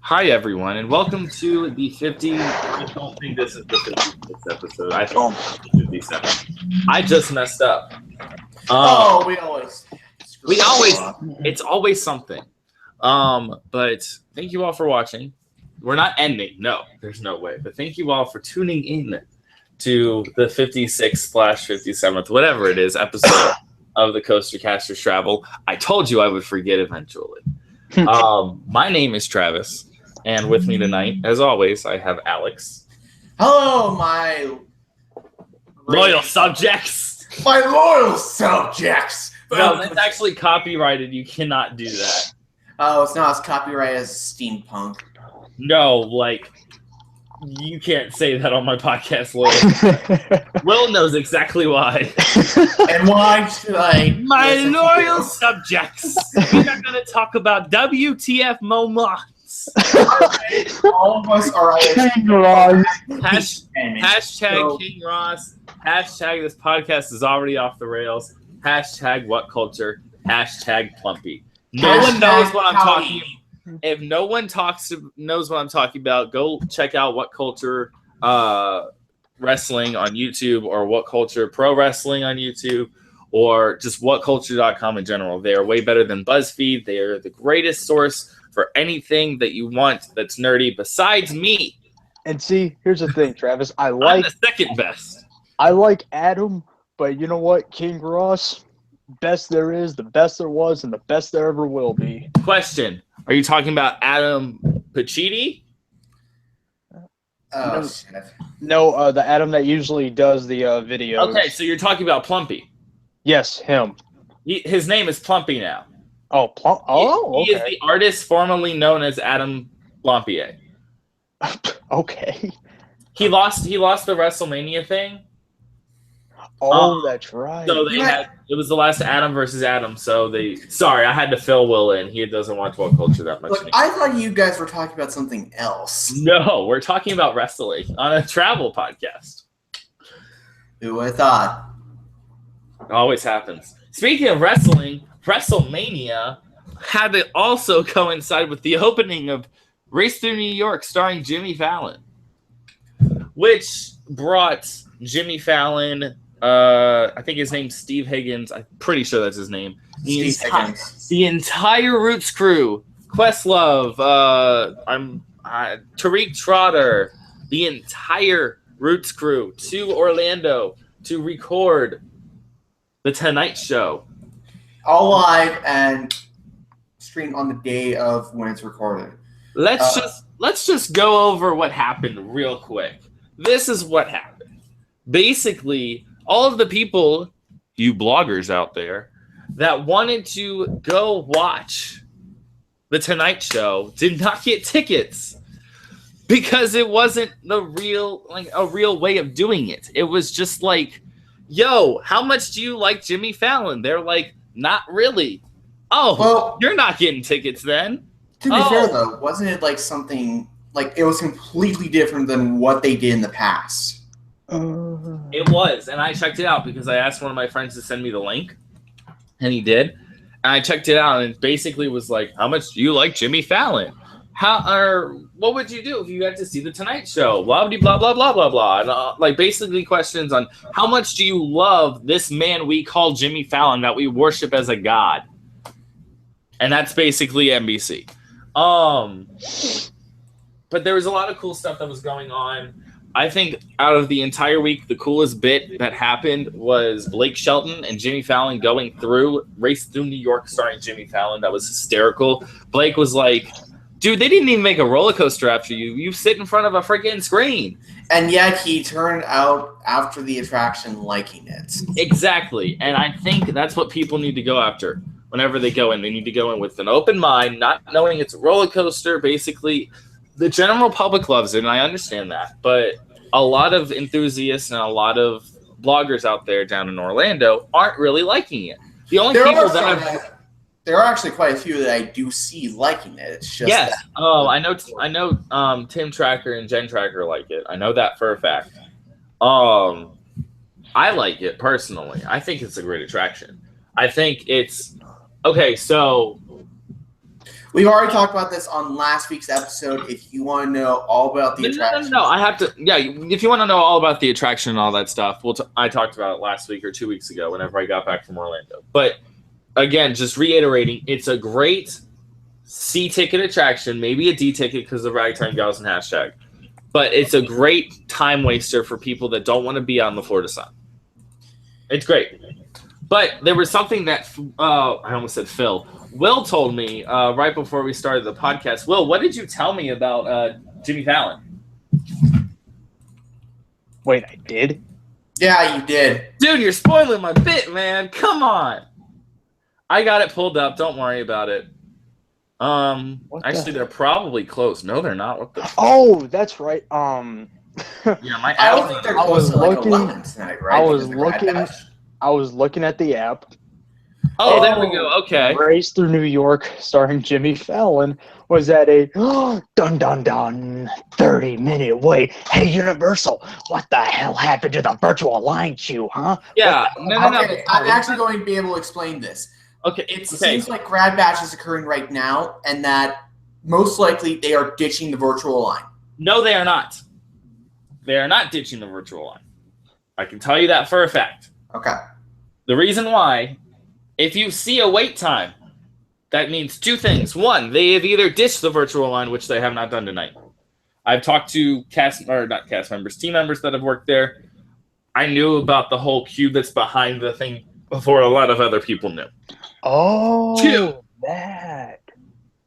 Hi, everyone, and welcome to the 50. I don't think this is the 56th episode. I think it's the 57th. I just messed up. We always. It's always something. But thank you all for watching. We're not ending. No, there's no way. But thank you all for tuning in to the 56th/57th, whatever it is, episode of the TheCoasterCasters Travel. I told you I would forget eventually. My name is Travis, and with me tonight, as always, I have Alex. Hello, my Loyal subjects. My loyal subjects. No, that's actually copyrighted. You cannot do that. Oh, it's not as copyrighted as steampunk. No, like, you can't say that on my podcast, Loyal. Will knows exactly why. And why should I? My loyal subjects. We are going to talk about WTF moments. All of us are King Ross. Hashtag King Ross. Hashtag this podcast is already off the rails. Hashtag what culture. Hashtag Plumpy. No one knows what I'm talking about. If no one knows what I'm talking about, go check out What Culture Wrestling on YouTube, or What Culture Pro Wrestling on YouTube, or just whatculture.com in general. They are way better than BuzzFeed. They are the greatest source for anything that you want that's nerdy besides me. And see, here's the thing, Travis. I'm the second best. I like Adam, but you know what? King Ross, best there is, the best there was, and the best there ever will be. Question. Are you talking about Adam Pacitti? Oh, shit. No, the Adam that usually does the videos. Okay, so you're talking about Plumpy. Yes, him. His name is Plumpy now. Oh, Plump. Oh, He okay. is the artist formerly known as Adam Plompier. Okay. He lost the WrestleMania thing. Oh, that's right. So it was the last Adam versus Adam. So I had to fill Will in. He doesn't watch What Culture that much Look, anymore. I thought you guys were talking about something else. No, we're talking about wrestling on a travel podcast. Who would have thought? It always happens. Speaking of wrestling, WrestleMania had to also coincide with the opening of Race Through New York starring Jimmy Fallon, which brought Jimmy Fallon, I think his name's Steve Higgins. I'm pretty sure that's his name. The entire Roots crew, Questlove, Tariq Trotter, the entire Roots crew to Orlando to record The Tonight Show. All live and streamed on the day of when it's recorded. Let's just go over what happened real quick. This is what happened. Basically, all of the people, you bloggers out there, that wanted to go watch The Tonight Show did not get tickets because it wasn't a real way of doing it. It was just like, yo, how much do you like Jimmy Fallon? They're like, not really. Oh, well, you're not getting tickets then. To be fair, though, wasn't it like something, like it was completely different than what they did in the past? It was, and I checked it out because I asked one of my friends to send me the link, and he did. And I checked it out, and it basically was like, how much do you like Jimmy Fallon? What would you do if you got to see The Tonight Show? Blah, blah, blah, blah, blah, blah. And basically questions on how much do you love this man we call Jimmy Fallon that we worship as a god? And that's basically NBC. But there was a lot of cool stuff that was going on. I think out of the entire week, the coolest bit that happened was Blake Shelton and Jimmy Fallon going through Race Through New York starring Jimmy Fallon. That was hysterical. Blake was like, dude, they didn't even make a roller coaster after you. You sit in front of a freaking screen. And yet he turned out after the attraction liking it. Exactly. And I think that's what people need to go after whenever they go in. They need to go in with an open mind, not knowing it's a roller coaster. Basically, the general public loves it, and I understand that. But a lot of enthusiasts and a lot of bloggers out there down in Orlando aren't really liking it. The only people there are actually quite a few that I do see liking it. It's just yes. Oh, I know. Tim Tracker and Jen Tracker like it. I know that for a fact. I like it personally. I think it's a great attraction. I think it's okay. So We've already talked about this on last week's episode. If you want to know all about the attraction, No, I have to. Yeah, if you want to know all about the attraction and all that stuff, I talked about it last week or 2 weeks ago whenever I got back from Orlando. But again, just reiterating, it's a great C ticket attraction, maybe a D ticket because of Ragtime Gals and hashtag. But it's a great time waster for people that don't want to be on the Florida sun. It's great. But there was something that I almost said Phil. Will told me right before we started the podcast. Will, what did you tell me about Jimmy Fallon? Wait, I did? Yeah, you did. Dude, you're spoiling my bit, man. Come on. I got it pulled up. Don't worry about it. Actually, they're probably closed. No, they're not. What the? Oh, that's right. Yeah, my I don't think they're I close was to like looking- 11 tonight, right? I was Because of the Red looking- Dash. I was looking at the app. Oh, there we go. Okay. Race Through New York, starring Jimmy Fallon, was at a dun dun dun 30-minute wait. Hey, Universal, what the hell happened to the virtual line queue, huh? Yeah. No. Okay, I'm actually going to be able to explain this. Okay. It seems like Grad Bash is occurring right now, and that most likely they are ditching the virtual line. No, they are not. They are not ditching the virtual line. I can tell you that for a fact. Okay. The reason why, if you see a wait time, that means two things. One, they have either ditched the virtual line, which they have not done tonight. I've talked to team members that have worked there. I knew about the whole queue that's behind the thing before a lot of other people knew. Oh, Two. that.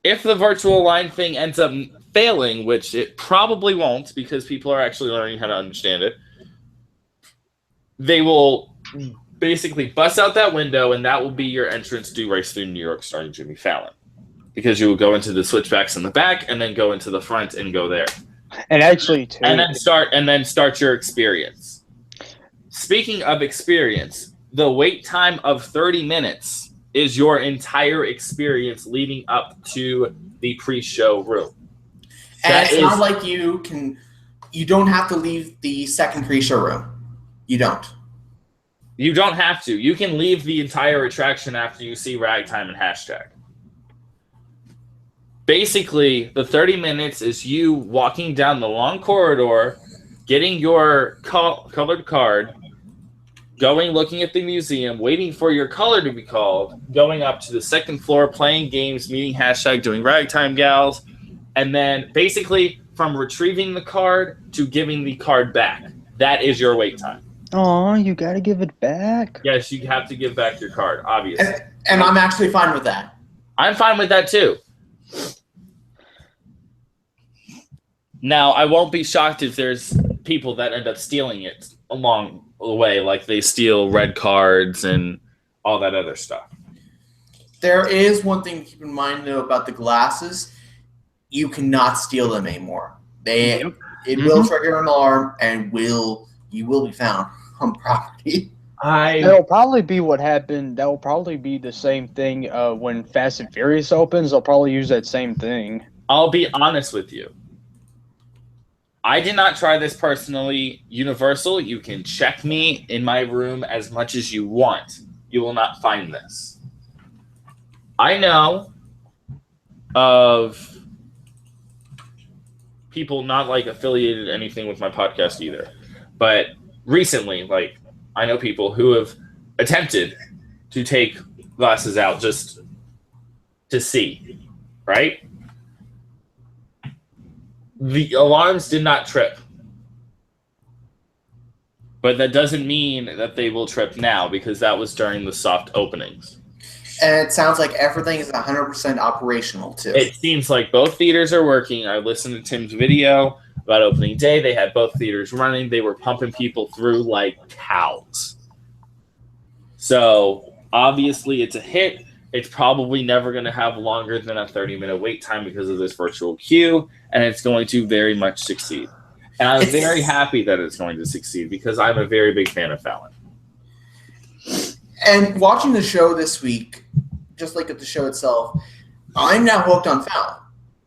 If the virtual line thing ends up failing, which it probably won't because people are actually learning how to understand it, they will basically bust out that window, and that will be your entrance to Race Through New York starring Jimmy Fallon. Because you will go into the switchbacks in the back and then go into the front and go there. And actually, too. And then start your experience. Speaking of experience, the wait time of 30 minutes is your entire experience leading up to the pre-show room. And it's not like you don't have to leave the second pre-show room. You don't. You don't have to. You can leave the entire attraction after you see Ragtime and hashtag. Basically, the 30 minutes is you walking down the long corridor, getting your colored card, going looking at the museum, waiting for your color to be called, going up to the second floor, playing games, meeting hashtag, doing Ragtime Gals, and then basically from retrieving the card to giving the card back. That is your wait time. Oh, you gotta give it back. Yes, you have to give back your card, obviously. And I'm actually fine with that. I'm fine with that too. Now, I won't be shocked if there's people that end up stealing it along the way, like they steal red cards and all that other stuff. There is one thing to keep in mind, though, about the glasses. You cannot steal them anymore. It will trigger an alarm, and you will be found on property. That'll probably be what happened. That will probably be the same thing when Fast and Furious opens. They'll probably use that same thing. I'll be honest with you. I did not try this personally. Universal, you can check me in my room as much as you want. You will not find this. I know of people not like affiliated anything with my podcast either. But recently, like, I know people who have attempted to take glasses out just to see, right? The alarms did not trip. But that doesn't mean that they will trip now because that was during the soft openings. And it sounds like everything is 100% operational, too. It seems like both theaters are working. I listened to Tim's video about opening day. They had both theaters running. They were pumping people through like cows. So obviously it's a hit. It's probably never going to have longer than a 30-minute wait time because of this virtual queue, and it's going to very much succeed. And I'm very happy that it's going to succeed because I'm a very big fan of Fallon. And watching the show this week, just like at the show itself, I'm now hooked on Fallon.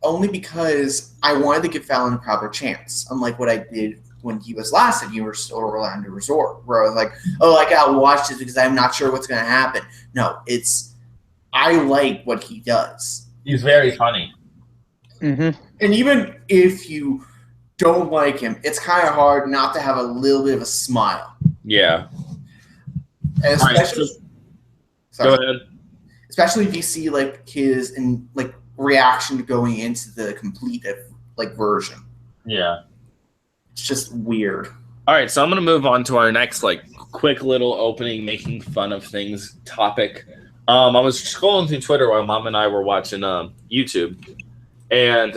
Only because I wanted to give Fallon a proper chance, unlike what I did when he was last at Universal Orlando Resort, where I was like, oh, I got to watch this because I'm not sure what's going to happen. No, I like what he does. He's very funny. Mm-hmm. And even if you don't like him, it's kind of hard not to have a little bit of a smile. Yeah. And especially, Go ahead. Especially if you see like his reaction to going into the complete version. Yeah. It's just weird. All right, so I'm going to move on to our next quick little opening making fun of things topic. I was scrolling through Twitter while Mom and I were watching YouTube, and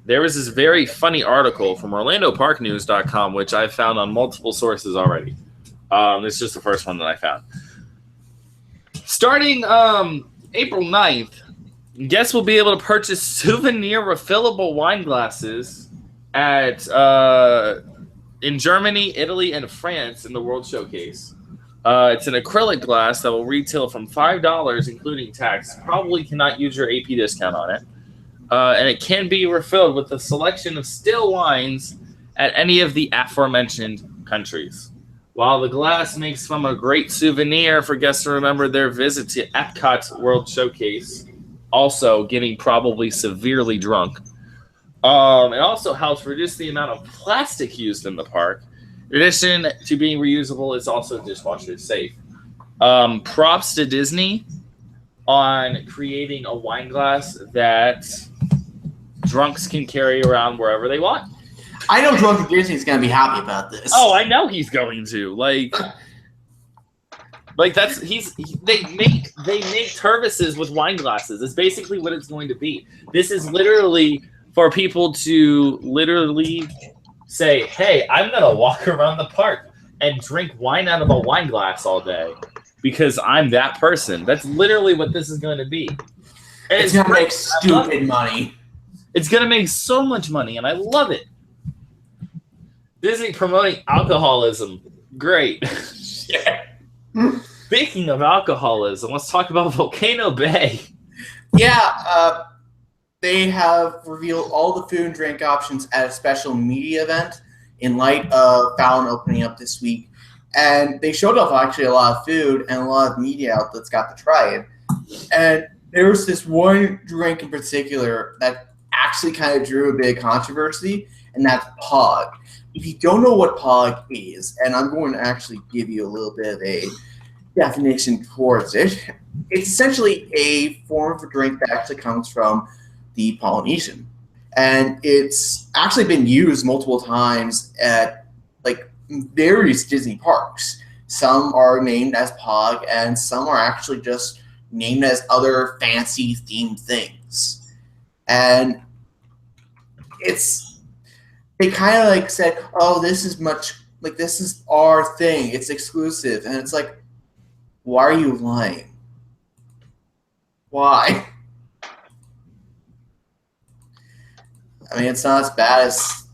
there was this very funny article from OrlandoParkNews.com, which I found on multiple sources already. This is just the first one that I found. Starting April 9th, guests will be able to purchase souvenir refillable wine glasses at in Germany, Italy, and France in the World Showcase. It's an acrylic glass that will retail from $5, including tax. Probably cannot use your AP discount on it. And it can be refilled with a selection of still wines at any of the aforementioned countries. While the glass makes from a great souvenir for guests to remember their visit to Epcot's World Showcase, also getting probably severely drunk. It also helps reduce the amount of plastic used in the park. In addition to being reusable, it's also dishwasher safe. Props to Disney on creating a wine glass that drunks can carry around wherever they want. I know Drunken Disney's going to be happy about this. Oh, I know he's going to. They make services with wine glasses. It's basically what it's going to be. This is literally for people to literally say, hey, I'm going to walk around the park and drink wine out of a wine glass all day because I'm that person. That's literally what this is going to be. And it's going to make stupid money. It's going to make so much money, and I love it. Disney promoting alcoholism. Great. Yeah. Speaking of alcoholism, let's talk about Volcano Bay. Yeah, they have revealed all the food and drink options at a special media event in light of Fallon opening up this week. And they showed off actually a lot of food, and a lot of media outlets got to try it. And there was this one drink in particular that actually kind of drew a big controversy, and that's Pog. If you don't know what Pog is, and I'm going to actually give you a little bit of a definition towards it, it's essentially a form of a drink that actually comes from the Polynesian. And it's actually been used multiple times at various Disney parks. Some are named as Pog, and some are actually just named as other fancy themed things. And they kind of said, oh, this is our thing. It's exclusive. And it's like, why are you lying? Why? I mean, it's not as bad as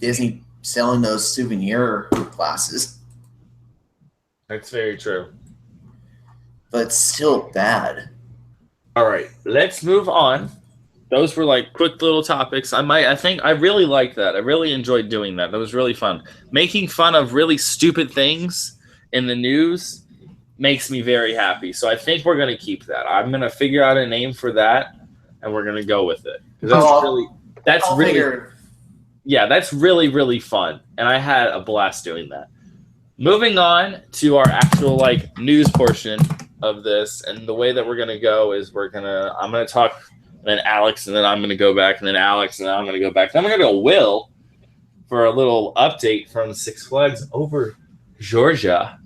Disney selling those souvenir glasses. That's very true. But it's still bad. All right, let's move on. Those were quick little topics. I think I really liked that. I really enjoyed doing that. That was really fun. Making fun of really stupid things in the news makes me very happy. So I think we're going to keep that. I'm going to figure out a name for that, and we're going to go with it. That's really, really fun. And I had a blast doing that. Moving on to our actual news portion of this, and the way that we're going to go is I'm going to talk, and then Alex, and then I'm going to go back, and then Alex, and then I'm going to go back. Then we're going to go Will for a little update from Six Flags over Georgia.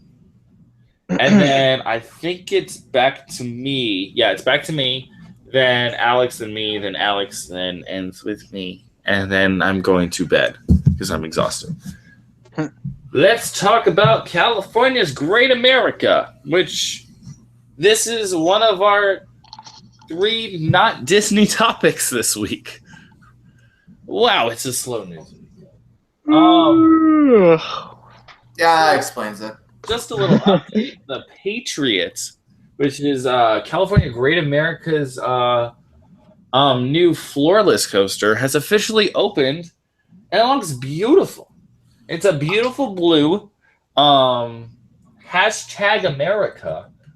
And then I think it's back to me. Yeah, it's back to me. Then Alex and me. Then Alex then ends with me. And then I'm going to bed because I'm exhausted. Let's talk about California's Great America, which this is one of our 3 not Disney topics this week. Wow, it's a slow news. Yeah, that explains it. Just a little update. The Patriots, which is California Great America's new floorless coaster, has officially opened, and it looks beautiful. It's a beautiful blue, #America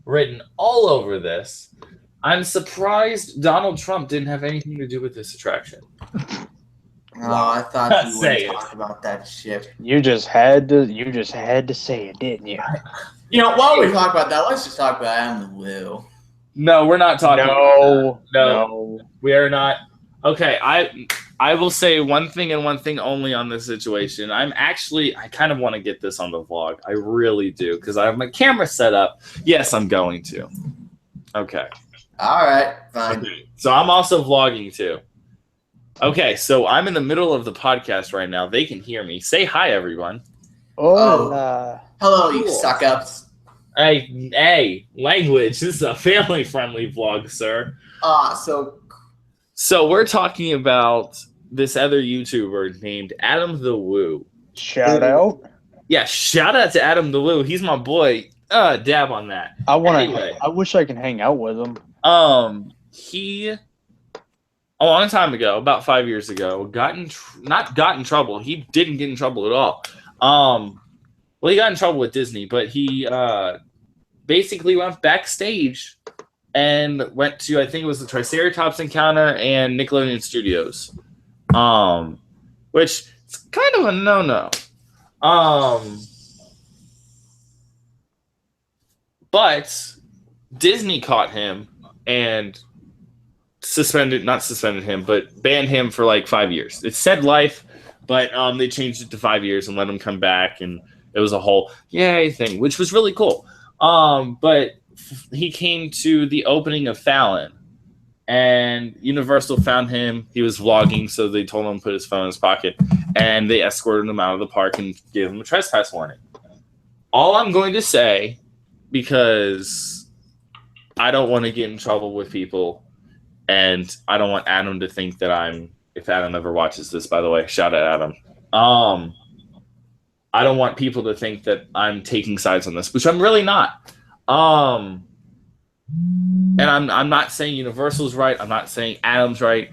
written all over this. I'm surprised Donald Trump didn't have anything to do with this attraction. Oh, I thought you Say wouldn't it. talk about that shit. You just had to say it, didn't you? You know, while we talk about that, let's just talk about Adam the Woo. No, we're not talking about that. No. We are not. Okay, I will say one thing and one thing only on this situation. I kind of want to get this on the vlog. I really do, because I have my camera set up. Yes, I'm going to. Okay. All right, fine. Okay. So I'm also vlogging too. Okay, so I'm in the middle of the podcast right now. They can hear me. Say hi, everyone. Hola. Hello, you Cool. suck-ups. Hey, language. This is a family-friendly vlog, sir. So we're talking about this other YouTuber named Adam the Woo. Shout out. Yeah, shout out to Adam the Woo. He's my boy. Dab on that. Anyway. I wish I can hang out with him. He a long time ago, about 5 years ago, not got in trouble. He didn't get in trouble at all. Well, he got in trouble with Disney, but he basically went backstage and went to, I think it was the Triceratops Encounter and Nickelodeon Studios, which is kind of a no-no. But Disney caught him and not suspended him, but banned him for like 5 years. It said life, but they changed it to 5 years and let him come back, and it was a whole yay thing, which was really cool. But he came to the opening of Fallon, and Universal found him. He was vlogging, so they told him to put his phone in his pocket, and they escorted him out of the park and gave him a trespass warning. All I'm going to say, because I don't want to get in trouble with people, and I don't want Adam to think that if Adam ever watches this, by the way, shout out Adam. I don't want people to think that I'm taking sides on this, which I'm really not. And I'm not saying Universal's right. I'm not saying Adam's right.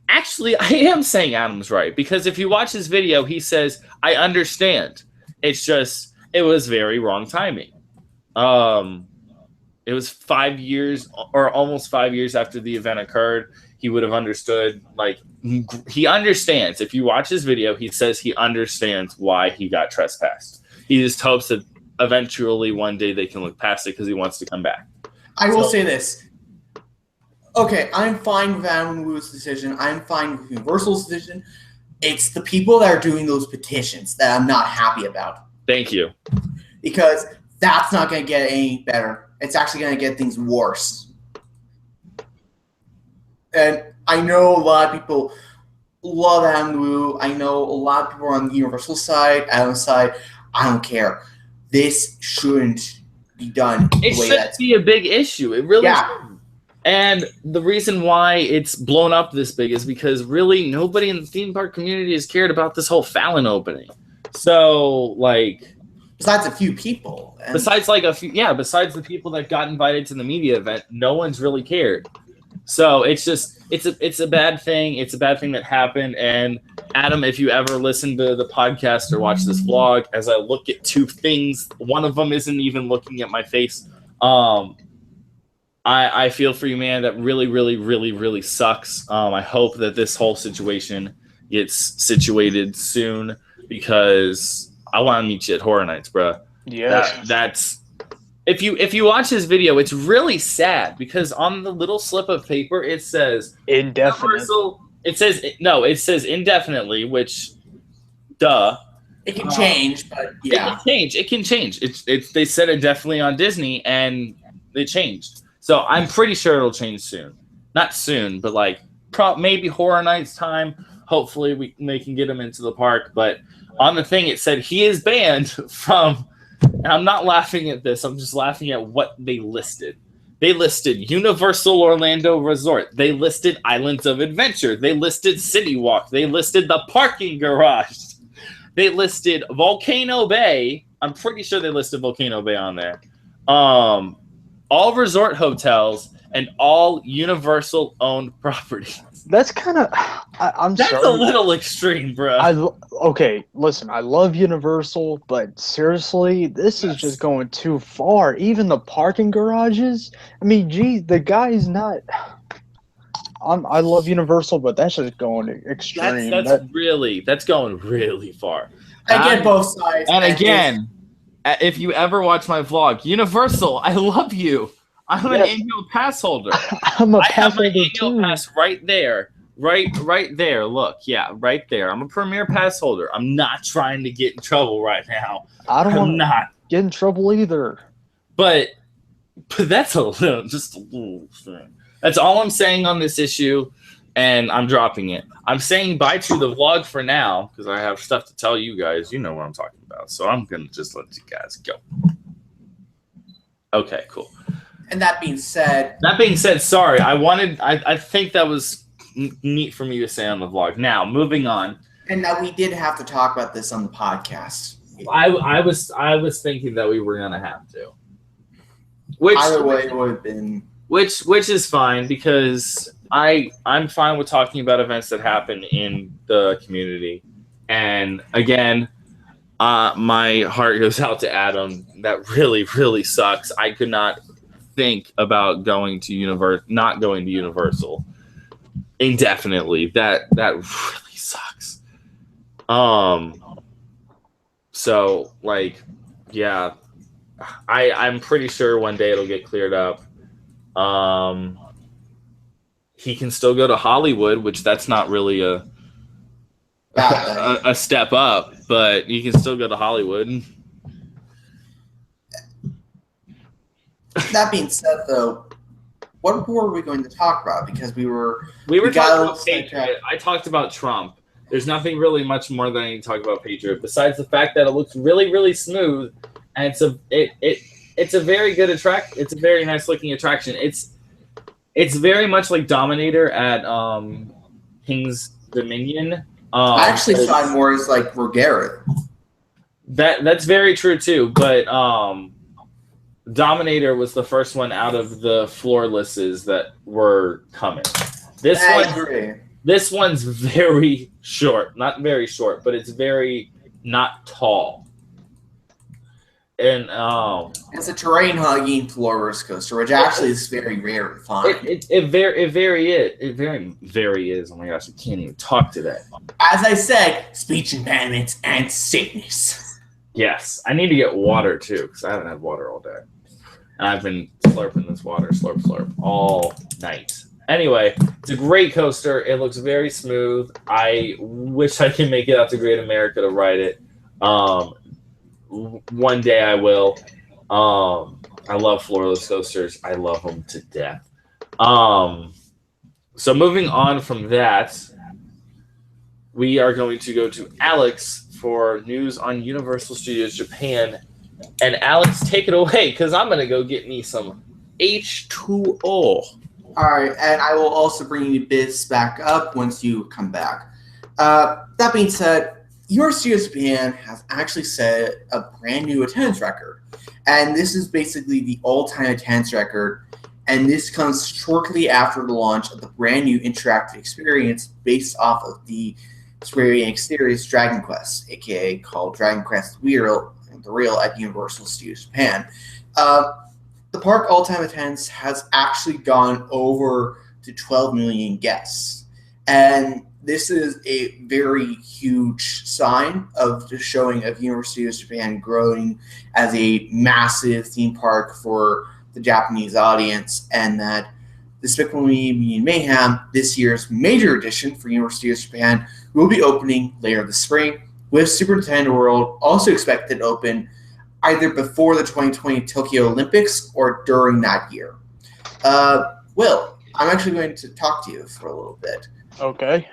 Actually, I am saying Adam's right, because if you watch his video, he says, I understand. It's just, it was very wrong timing. It was 5 years or almost 5 years after the event occurred. He would have understood. Like, he understands. If you watch his video, he says he understands why he got trespassed. He just hopes that eventually one day they can look past it because he wants to come back. I will say this. Okay, I'm fine with Adam Woo's decision. I'm fine with Universal's decision. It's the people that are doing those petitions that I'm not happy about. Thank you. Because that's not going to get any better. It's actually going to get things worse. And I know a lot of people love Adam Woo. I know a lot of people are on the Universal side, Adam's side. I don't care. This shouldn't be done. It shouldn't be a big issue. It really shouldn't. And the reason why it's blown up this big is because really nobody in the theme park community has cared about this whole Fallon opening. So, like, besides a few people. Besides the people that got invited to the media event, no one's really cared. So it's a bad thing. It's a bad thing that happened. And Adam, if you ever listen to the podcast or watch this vlog, as I look at two things, one of them isn't even looking at my face. I feel for you, man. That really, really, really, really sucks. I hope that this whole situation gets situated soon, because I want to meet you at Horror Nights, bro. Yeah, that's if you watch this video, it's really sad, because on the little slip of paper it says indefinite. It says indefinitely, which, duh. It can change, but yeah, it can change. They said indefinitely on Disney, and it changed. So I'm pretty sure it'll change soon. Not soon, but like maybe Horror Nights time. Hopefully they can get him into the park. But on the thing it said he is banned from. And I'm not laughing at this. I'm just laughing at what they listed. They listed Universal Orlando Resort. They listed Islands of Adventure. They listed City Walk. They listed the parking garage. They listed Volcano Bay. I'm pretty sure they listed Volcano Bay on there. All resort hotels and all Universal owned properties. That's kind of. I'm That's sorry. a little extreme, bro. Okay, listen. I love Universal, but seriously, this is just going too far. Even the parking garages. I mean, gee, the guy's not. I love Universal, but that's just going extreme. That's going really far. I get both sides. And again, if you ever watch my vlog, Universal, I love you. I'm an annual pass holder. I'm a pass holder annual too. pass right there. Right there. Look, yeah, right there. I'm a premier pass holder. I'm not trying to get in trouble right now. I don't want to get in trouble either. But that's just a little thing. That's all I'm saying on this issue, and I'm dropping it. I'm saying bye to the vlog for now because I have stuff to tell you guys. You know what I'm talking about, so I'm gonna just let you guys go. Okay, cool. And that being said, sorry. I think that was neat for me to say on the vlog. Now, moving on. And now we did have to talk about this on the podcast. I was thinking that we were gonna have to. Which either way it would have been. Which is fine because I'm fine with talking about events that happen in the community. And again, my heart goes out to Adam. That really, really sucks. I could not think about not going to Universal indefinitely. That really sucks. So like, yeah, I'm pretty sure one day it'll get cleared up. He can still go to Hollywood, which that's not really a step up, but he can still go to Hollywood. That being said, though, what were we going to talk about? Because we were talking about Patriot. I talked about Trump. There's nothing really much more that I need to talk about Patriot besides the fact that it looks really, really smooth, and it's a very good It's a very nice looking attraction. It's very much like Dominator at King's Dominion. I actually saw it more as like Rogareth. That's very true too, but Dominator was the first one out of the floorlesses that were coming. This one's very short, not very short, but it's very not tall. And it's a terrain hugging floorless coaster, which actually is very rare to find. It very is. Oh my gosh, I can't even talk today. As I said, speech impairments and sickness. Yes, I need to get water too because I haven't had water all day, and I've been slurping this water, slurp, all night. Anyway, it's a great coaster. It looks very smooth. I wish I can make it out to Great America to ride it. One day I will. I love floorless coasters. I love them to death. So moving on from that, we are going to go to Alex for news on Universal Studios Japan. And Alex, take it away because I'm going to go get me some H2O. All right, and I will also bring you bits back up once you come back. That being said, Universal Studios Japan has actually set a brand new attendance record. And this is basically the all-time attendance record. And this comes shortly after the launch of the brand new interactive experience based off of the Square Enix series Dragon Quest, aka called Dragon Quest The Real at Universal Studios Japan. The park all-time attendance has actually gone over to 12 million guests. And this is a very huge sign of the showing of Universal Studios Japan growing as a massive theme park for the Japanese audience, and that Despicable Me Mayhem, this year's major edition for Universal Studios Japan, will be opening later this spring, with Super Nintendo World also expected to open either before the 2020 Tokyo Olympics or during that year. Will, I'm actually going to talk to you for a little bit. Okay.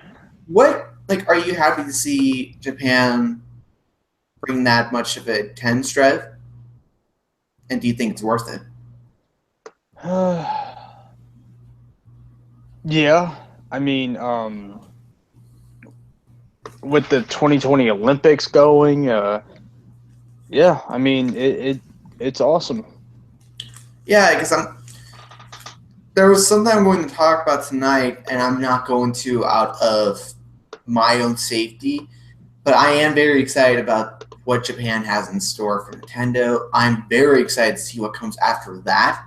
Are you happy to see Japan bring that much of a 10 strength? And do you think it's worth it? Yeah. I mean, with the 2020 Olympics going, yeah, I mean, it's awesome. Yeah, because there was something I'm going to talk about tonight, and I'm not going to out of my own safety, but I am very excited about what Japan has in store for Nintendo. I'm very excited to see what comes after that,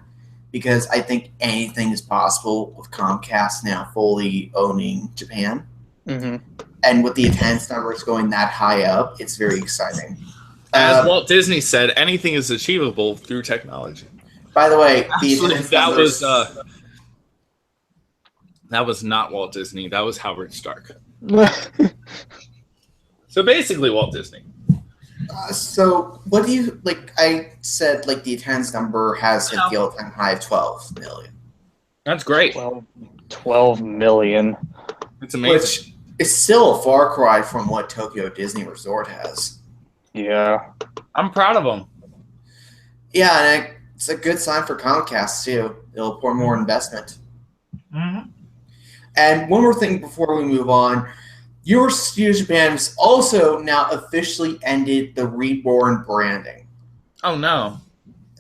because I think anything is possible with Comcast now fully owning Japan. Mm-hmm. And with the attendance numbers going that high up, it's very exciting. As Walt Disney said, anything is achievable through technology. By the way, the Actually, attendance numbers... that was not Walt Disney. That was Howard Stark. So basically, Walt Disney. So what do you like? I said like the attendance number has hit the all-time high of 12 million. That's great. 12 million. It's amazing. Which is still a far cry from what Tokyo Disney Resort has. Yeah. I'm proud of them. Yeah, and it's a good sign for Comcast too. It'll pour more investment. Mm-hmm. And one more thing before we move on. Universal Studios Japan has also now officially ended the Reborn branding. Oh, no.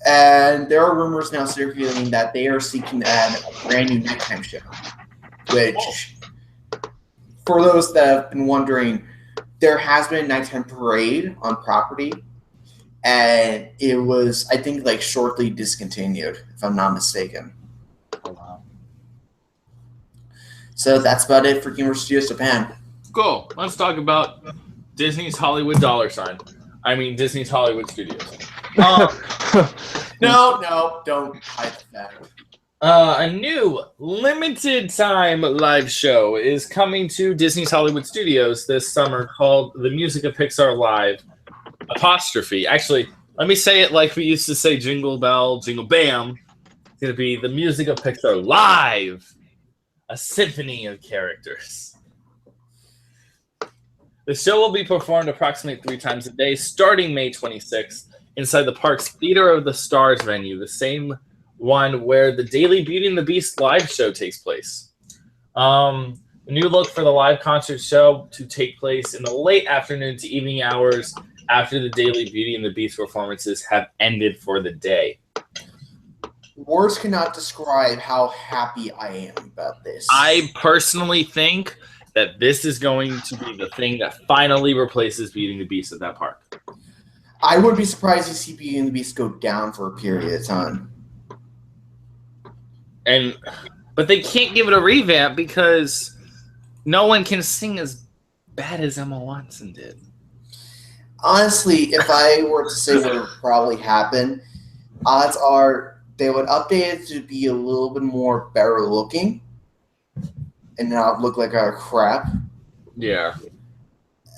And there are rumors now circulating that they are seeking to add a brand new nighttime show. Which, for those that have been wondering, there has been a nighttime parade on property. And it was, I think, like shortly discontinued, if I'm not mistaken. Oh, wow. So that's about it for Universal Studios Japan. Cool. Let's talk about Disney's Hollywood dollar sign. I mean, Disney's Hollywood Studios. No, don't hide that. A new limited time live show is coming to Disney's Hollywood Studios this summer called The Music of Pixar Live apostrophe. Actually, let me say it like we used to say Jingle Bell, Jingle Bam. It's going to be The Music of Pixar Live, a symphony of characters. The show will be performed approximately 3 times a day, starting May 26th, inside the park's Theater of the Stars venue, the same one where the daily Beauty and the Beast live show takes place. A new look for the live concert show to take place in the late afternoon to evening hours after the daily Beauty and the Beast performances have ended for the day. Words cannot describe how happy I am about this. I personally think that this is going to be the thing that finally replaces Beauty and the Beast at that park. I wouldn't be surprised to see Beauty and the Beast go down for a period of time. But they can't give it a revamp because no one can sing as bad as Emma Watson did. Honestly, if I were to say what would probably happen, odds are they would update it to be a little bit more better looking and not look like a crap. Yeah.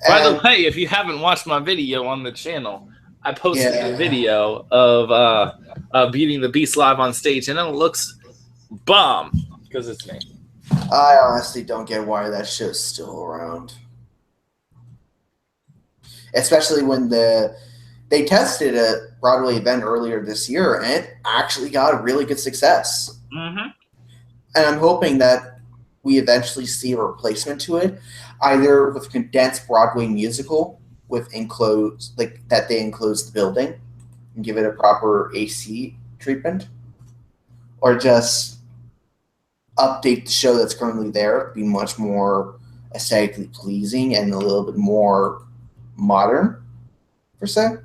By the way, if you haven't watched my video on the channel, I posted a video of Beauty and the Beast live on stage, and it looks bomb because it's me. I honestly don't get why that show's still around. Especially when they tested a Broadway event earlier this year, and it actually got a really good success. Mm-hmm. And I'm hoping that we eventually see a replacement to it, either with a condensed Broadway musical with enclosed, like that they enclose the building and give it a proper AC treatment, or just update the show that's currently there to be much more aesthetically pleasing and a little bit more modern, per se.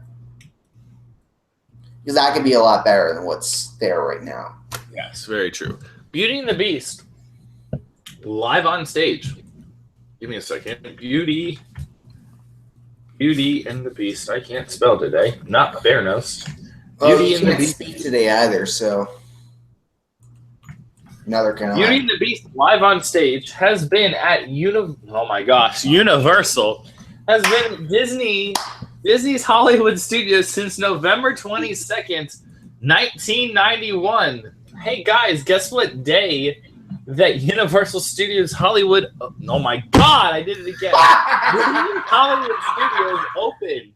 Because that could be a lot better than what's there right now. Yes, very true. Beauty and the Beast live on stage. Give me a second. Beauty and the Beast. I can't spell today. Not fairness. Beauty and the Beast. Speak today either, so neither can I. Beauty and the Beast live on stage has been at Universal has been at Disney's Hollywood Studios since November 22nd, 1991. Hey guys, guess what day that Universal Studios Hollywood... Oh my God, I did it again. Hollywood Studios opened.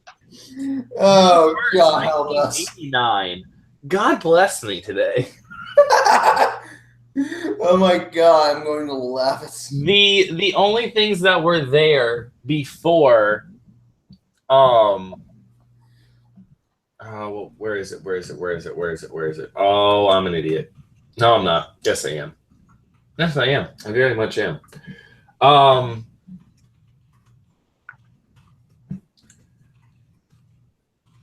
Oh, God, help us. 1989. God bless me today. Oh my God, I'm going to laugh. The only things that were there before... where is it? Oh, I'm an idiot. No, I'm not. Yes, I am. Yes, I am. I very much am.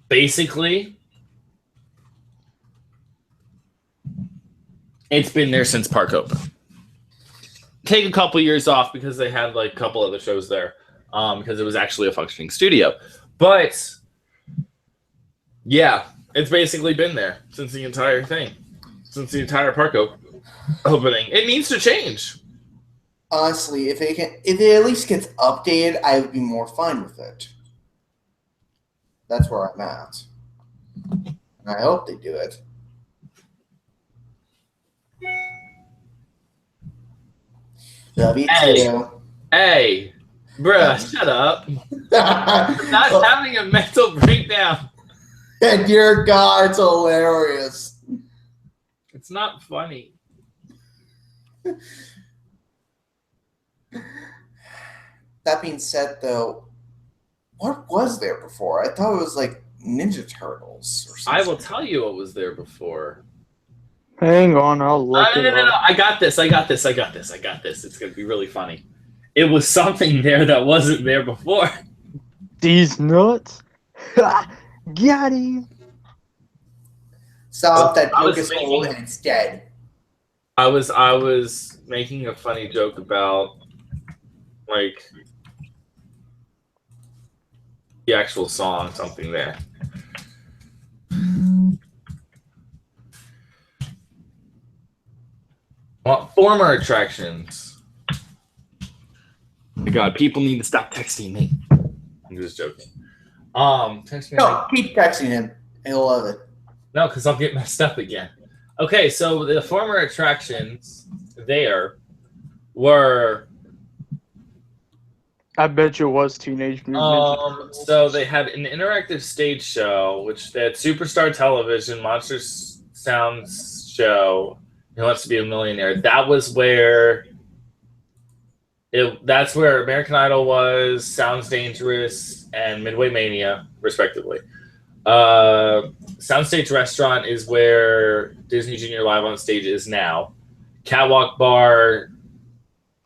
Basically, it's been there since Park opened. Take a couple years off because they had like a couple other shows there, because it was actually a functioning studio. But yeah, it's basically been there since the entire thing, since the entire park opening. It needs to change. Honestly, if it at least gets updated, I would be more fine with it. That's where I'm at. And I hope they do it. Love you too. Hey, bruh, shut up. I'm not having a mental breakdown. And dear God, it's hilarious. It's not funny. That being said, though, what was there before? I thought it was like Ninja Turtles or something. I will tell you what was there before. Hang on, I'll look No. it up. I got this. It's going to be really funny. It was something there that wasn't there before. These nuts. Got him. Stop, that I was joke is making- old and it's dead. I was making a funny joke about like the actual song, something there. Well, former attractions. My God, people need to stop texting me. I'm just joking. Text me. No, keep texting him. He'll love it. No, because I'll get messed up again. Okay, so the former attractions there were. I bet you it was Teenage Mutant Ninja Turtles. So they had an interactive stage show, which they had Superstar Television, Monster Sounds Show, Who Wants to Be a Millionaire. That was where that's where American Idol was, Sounds Dangerous, and Midway Mania, respectively. Soundstage Restaurant is where Disney Junior Live on Stage is now. Catwalk Bar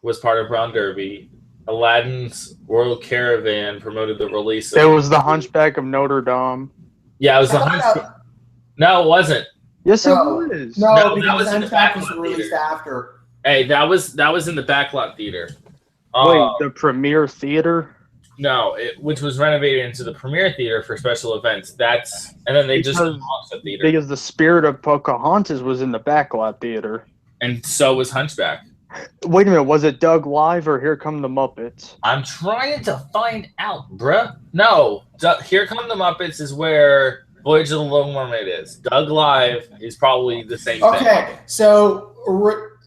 was part of Brown Derby. Aladdin's Royal Caravan promoted the release of... It was the Hunchback of Notre Dame. Yeah, it was the Hunchback. No, it wasn't. Yes, No. it was. No, No, that because was in the Hunchback was backlot released theater. after. Hey, that was in the Backlot Theater. Wait, the Premier Theater? No, which was renovated into the Premier Theater for special events. And then they just Because- launched the theater. Because the Spirit of Pocahontas was in the Backlot Theater. And so was Hunchback. Wait a minute, was it Doug Live or Here Come the Muppets? I'm trying to find out, bruh. No, Here Come the Muppets is where Voyage of the Little Mermaid is. Doug Live is probably the same thing.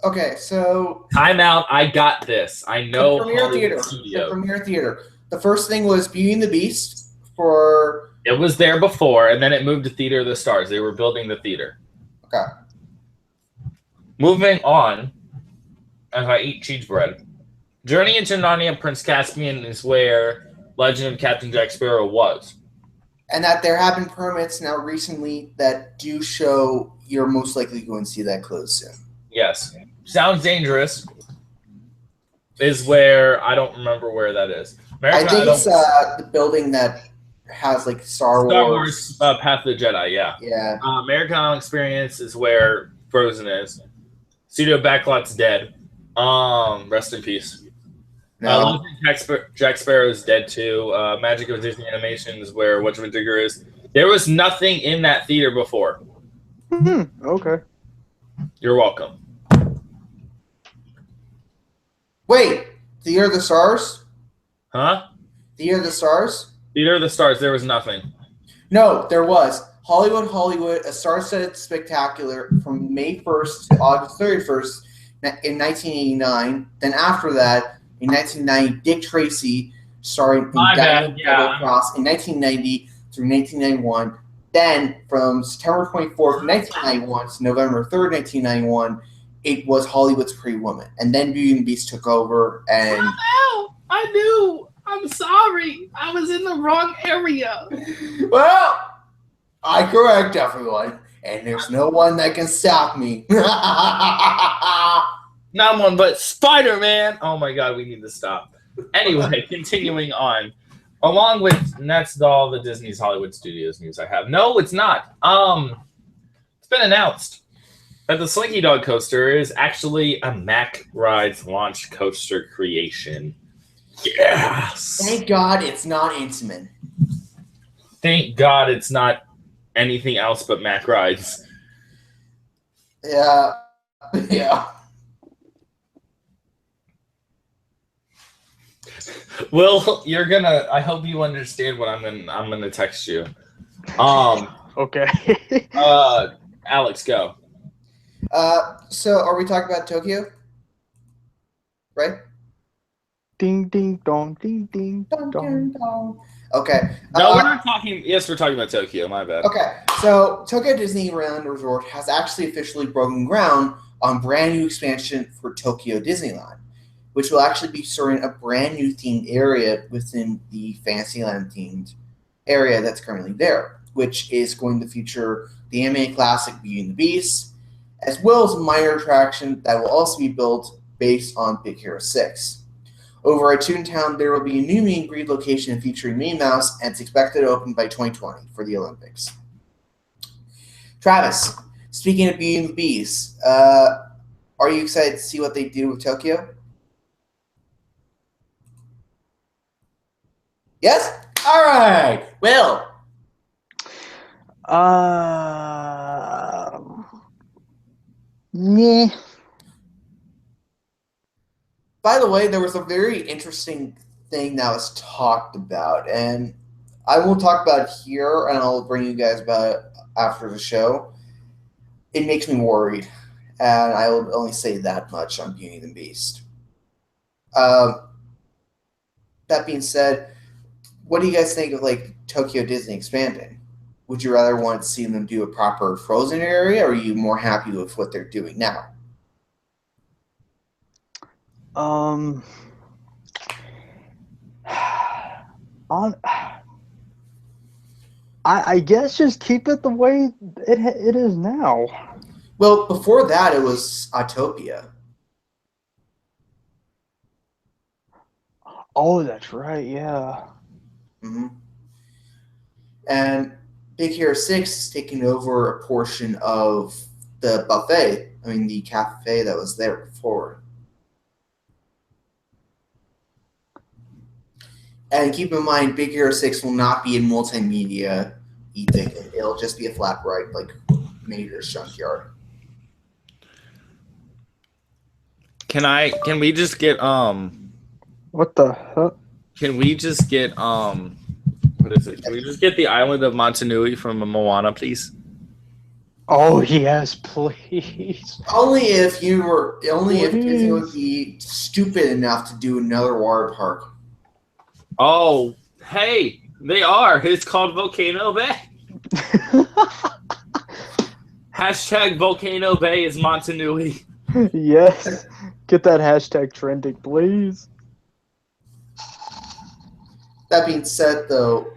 Okay, so Time out. I got this. I know the Premier Hollywood Theater. Studio. The Premier Theater. The first thing was Beauty and the Beast for. It was there before, and then it moved to Theater of the Stars. They were building the theater. Okay. Moving on, as I eat cheese bread. Journey into Narnia Prince Caspian is where Legend of Captain Jack Sparrow was. And that there have been permits now recently that do show you're most likely going to see that close soon. Yes. Sounds Dangerous is where, I don't remember where that is. I think Idol- it's the building that has like Star Wars. Path of the Jedi, yeah. Yeah. American Idol Experience is where Frozen is. Studio Backlot's dead. Rest in peace. No. Jack Sparrow is dead too. Magic of Disney Animation is where Whatchamadigger is. There was nothing in that theater before. Okay. You're welcome. Wait, the Year of the Stars? Huh? The Year of the Stars? Theater of the Stars, there was nothing. No, there was. Hollywood, a star-studded spectacular from May 1st to August 31st in 1989. Then after that, in 1990, Dick Tracy starring in Diamond Double Cross in 1990 through 1991. Then from September 24th, 1991 to November 3rd, 1991, it was Hollywood's Pretty Woman. And then Beauty and the Beast took over and... I knew. I'm sorry. I was in the wrong area. Well, I correct everyone. and there's no one that can stop me. Not one, but Spider-Man. Oh my God, we need to stop. Anyway, continuing on. Along with, and that's all the Disney's Hollywood Studios news I have. No, it's not. It's been announced that the Slinky Dog coaster is actually a Mack Rides launch coaster creation. Yes. Thank God it's not Intamin. Thank God it's not anything else but Mack Rides. Yeah. Yeah. Will, you're gonna. I hope you understand what I'm gonna text you. Okay. Alex, go. So are we talking about Tokyo? Right? Ding ding dong, ding ding Dun, dong. dun, dun. Okay. No, we're not talking. Yes, we're talking about Tokyo. My bad. Okay. So Tokyo Disneyland Resort has actually officially broken ground on brand new expansion for Tokyo Disneyland, which will actually be serving a brand new themed area within the Fantasyland themed area that's currently there, which is going to feature the anime classic Beauty and the Beast, as well as a minor attraction that will also be built based on Big Hero 6. Over at Toontown, there will be a new meet and greet location featuring Minnie Mouse, and it's expected to open by 2020 for the Olympics. Travis, speaking of Beauty and the Beast, are you excited to see what they do with Tokyo? Yes? All right. Will. Yeah. By the way, there was a very interesting thing that was talked about, and I won't talk about it here, and I'll bring you guys about it after the show. It makes me worried, and I will only say that much on Beauty and the Beast. That being said, what do you guys think of like Tokyo Disney expanding? Would you rather want to see them do a proper Frozen area, or are you more happy with what they're doing now? I guess just keep it the way it is now. Well, before that, it was Autopia. Oh, that's right. Yeah. Mm-hmm. And Big Hero 6 is taking over a portion of the buffet. I mean, the cafe that was there before. And keep in mind, Big Hero 6 will not be a multimedia e-ticket. It'll just be a flat ride like Mater's Junkyard. Can we just get What the heck? Can we just get what is it? Can we just get the island of Montanui from Moana, please? Oh yes, please. Only if Disney would be stupid enough to do another water park. Oh, hey, they are. It's called Volcano Bay. Hashtag Volcano Bay is Montanui. Yes. Get that hashtag trending, please. That being said, though,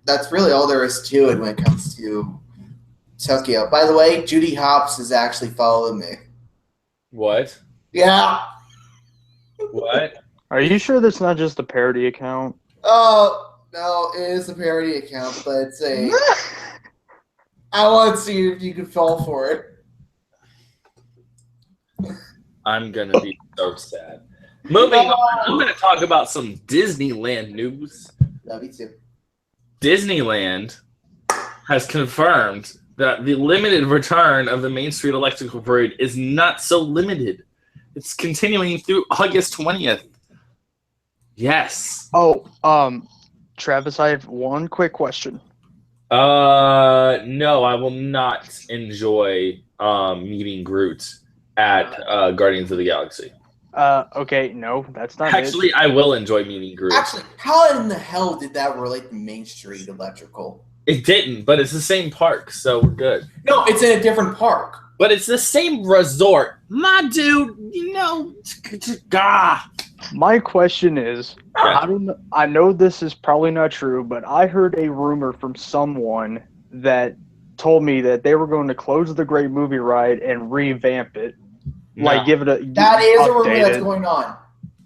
that's really all there is to it when it comes to Tokyo. By the way, Judy Hopps is actually following me. What? Yeah. What? Are you sure that's not just a parody account? Oh, no, it is a parody account, but it's a... I want to see if you can fall for it. I'm going to be so sad. Moving on, I'm going to talk about some Disneyland news. No, me too. Disneyland has confirmed that the limited return of the Main Street Electrical Parade is not so limited. It's continuing through August 20th. Yes. Oh, Travis, I have one quick question. No, I will not enjoy meeting Groot at Guardians of the Galaxy. Okay, no, that's not Actually, it. I will enjoy meeting Groot. Actually, how in the hell did that relate to Main Street Electrical? It didn't, but it's the same park, so we're good. No, it's in a different park. But it's the same resort. My dude, you know, My question is, Yeah. I know this is probably not true, but I heard a rumor from someone that told me that they were going to close the Great Movie Ride and revamp it. No. Give it a That is a rumor updated. that's going on.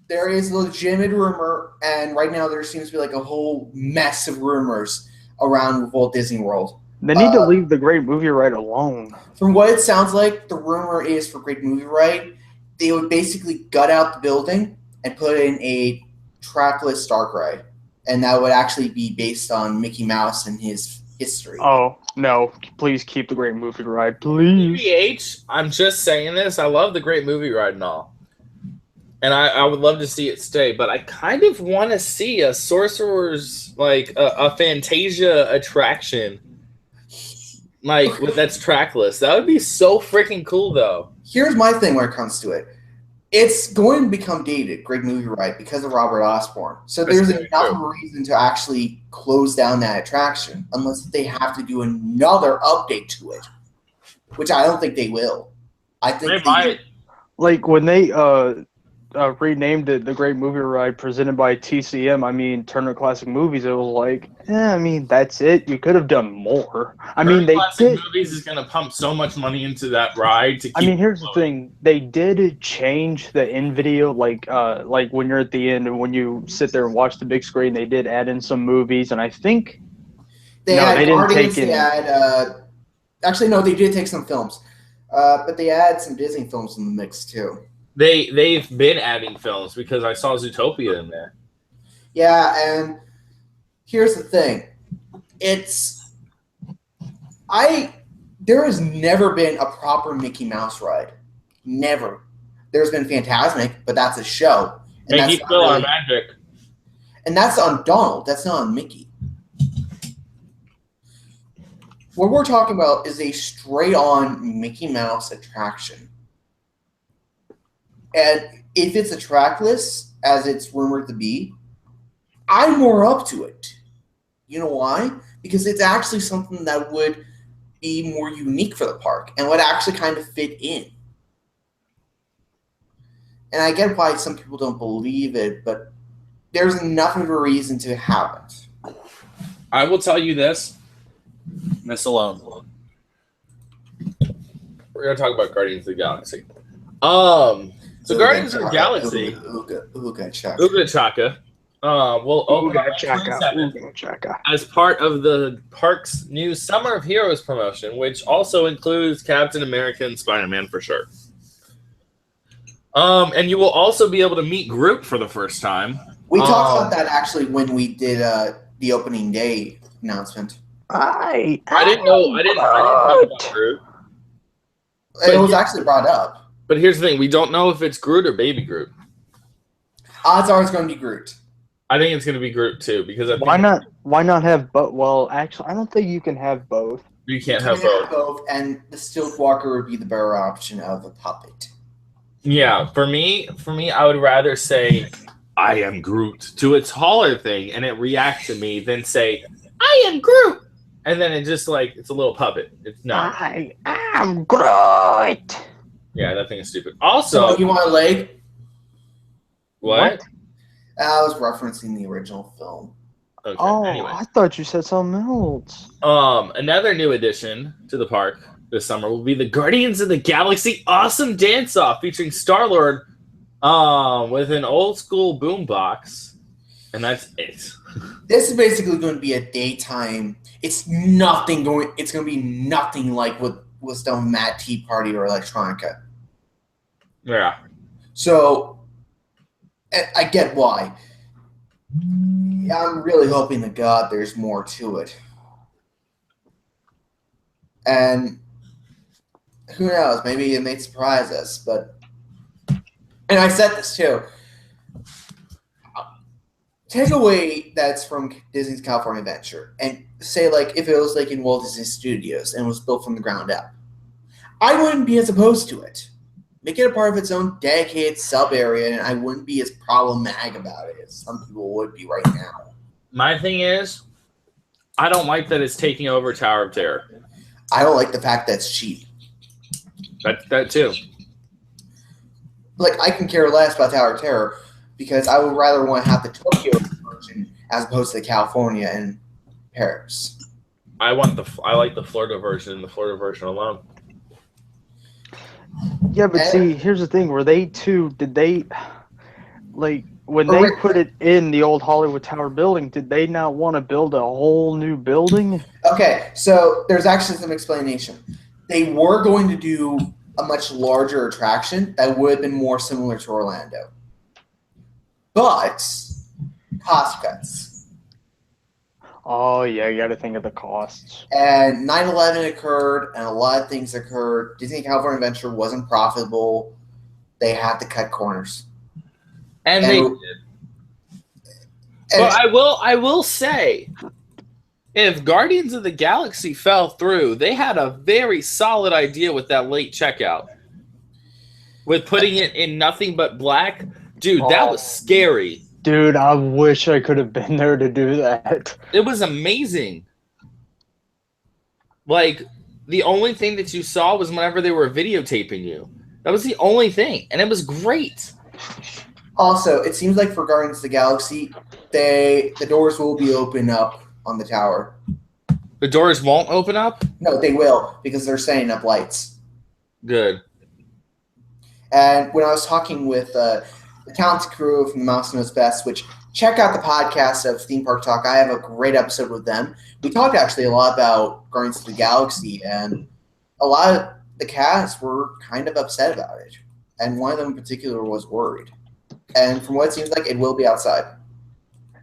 There is a legitimate rumor, and right now there seems to be like a whole mess of rumors around Walt Disney World. They need to leave the Great Movie Ride alone. From what it sounds like, the rumor is for Great Movie Ride, they would basically gut out the building and put in a trackless dark ride, and that would actually be based on Mickey Mouse and his history. Oh no! Please keep the Great Movie Ride, please. PBH, I'm just saying this. I love the Great Movie Ride and all, and I would love to see it stay. But I kind of want to see a Sorcerer's a Fantasia attraction. That's trackless. That would be so freaking cool, though. Here's my thing when it comes to it. It's going to become dated, Great Movie Ride, because of Robert Osborne. So there's enough reason to actually close down that attraction, unless they have to do another update to it, which I don't think they will. I think they might. When they renamed it the Great Movie Ride presented by TCM, Turner Classic Movies, it was that's it. You could have done more. Turner they Classic did. Movies is going to pump so much money into that ride to keep here's the thing. They did change the end video, like when you're at the end and when you sit there and watch the big screen, they did add in some movies, and I think they didn't take any. Actually, no, they did take some films, but they add some Disney films in the mix too. They've been adding films because I saw Zootopia in there. Yeah, and here's the thing. There has never been a proper Mickey Mouse ride. Never. There's been Fantasmic, but that's a show. And Mickey's still on Magic. And that's on Donald. That's not on Mickey. What we're talking about is a straight-on Mickey Mouse attraction. And if it's a trackless, as it's rumored to be, I'm more up to it. You know why? Because it's actually something that would be more unique for the park and would actually kind of fit in. And I get why some people don't believe it, but there's enough of a reason to have it. I will tell you this alone. We're going to talk about Guardians of the Galaxy. So Guardians of the Galaxy, Ooga Chaka, will open on June 7th as part of the park's new Summer of Heroes promotion, which also includes Captain America and Spider-Man for sure. And you will also be able to meet Groot for the first time. We talked about that actually when we did the opening day announcement. I didn't know about Groot. It was actually brought up. But here's the thing: we don't know if it's Groot or Baby Groot. Odds are it's going to be Groot. I think it's going to be Groot too, because why not have both? Well, actually, I don't think you can have both. You can't have both. And the Stilt Walker would be the better option of a puppet. Yeah, for me, I would rather say I am Groot to a taller thing, and it reacts to me, than say I am Groot, and then it just it's a little puppet. It's not. I am Groot. Yeah, that thing is stupid. Also, so you want a leg? What? I was referencing the original film. Okay, anyway. I thought you said something else. Another new addition to the park this summer will be the Guardians of the Galaxy Awesome Dance-Off featuring Star-Lord with an old-school boombox, and that's it. This is basically going to be a daytime. It's going to be nothing like what was done Mad Tea Party or Electronica. Yeah. So, I get why. I'm really hoping to God there's more to it. And who knows? Maybe it may surprise us. But, and I said this too. Take away that's from Disney's California Adventure and say if it was in Walt Disney Studios and was built from the ground up. I wouldn't be as opposed to it. Make it a part of its own dedicated sub area, and I wouldn't be as problematic about it as some people would be right now. My thing is, I don't like that it's taking over Tower of Terror. I don't like the fact that it's cheap. That too. I can care less about Tower of Terror because I would rather want to have the Tokyo version as opposed to the California and Paris. I like the Florida version, the Florida version alone. Yeah, but see, here's the thing: did they like when they put it in the old Hollywood Tower building? Did they not want to build a whole new building? Okay, so there's actually some explanation. They were going to do a much larger attraction that would have been more similar to Orlando, but cost cuts. Oh yeah, you got to think of the costs. And 9/11 occurred, and a lot of things occurred. Disney California Adventure wasn't profitable. They had to cut corners. And they did. But I will say, if Guardians of the Galaxy fell through, they had a very solid idea with that late checkout. With putting it in nothing but black. Dude, that was scary. Dude, I wish I could have been there to do that. It was amazing. Like, the only thing that you saw was whenever they were videotaping you. That was the only thing. And it was great. Also, it seems like for Guardians of the Galaxy, the doors will be open up on the tower. The doors won't open up? No, they will, because they're setting up lights. Good. And when I was talking with the talented crew from the Mouse Knows Best, which check out the podcast of Theme Park Talk. I have a great episode with them. We talked actually a lot about Guardians of the Galaxy, and a lot of the cast were kind of upset about it. And one of them in particular was worried. And from what it seems like, it will be outside.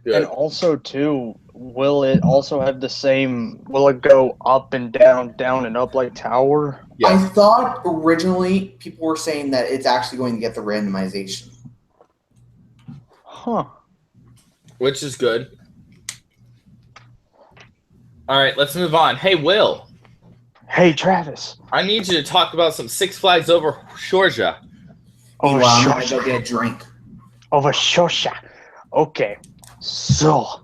Good. And also, too, will it also have the same, will it go up and down, down and up like Tower? Yes. I thought originally people were saying that it's actually going to get the randomization. Huh. Which is good. All right, let's move on. Hey, Will. Hey, Travis. I need you to talk about some Six Flags over Georgia. I'm going to go get a drink. Over Georgia. Okay. So,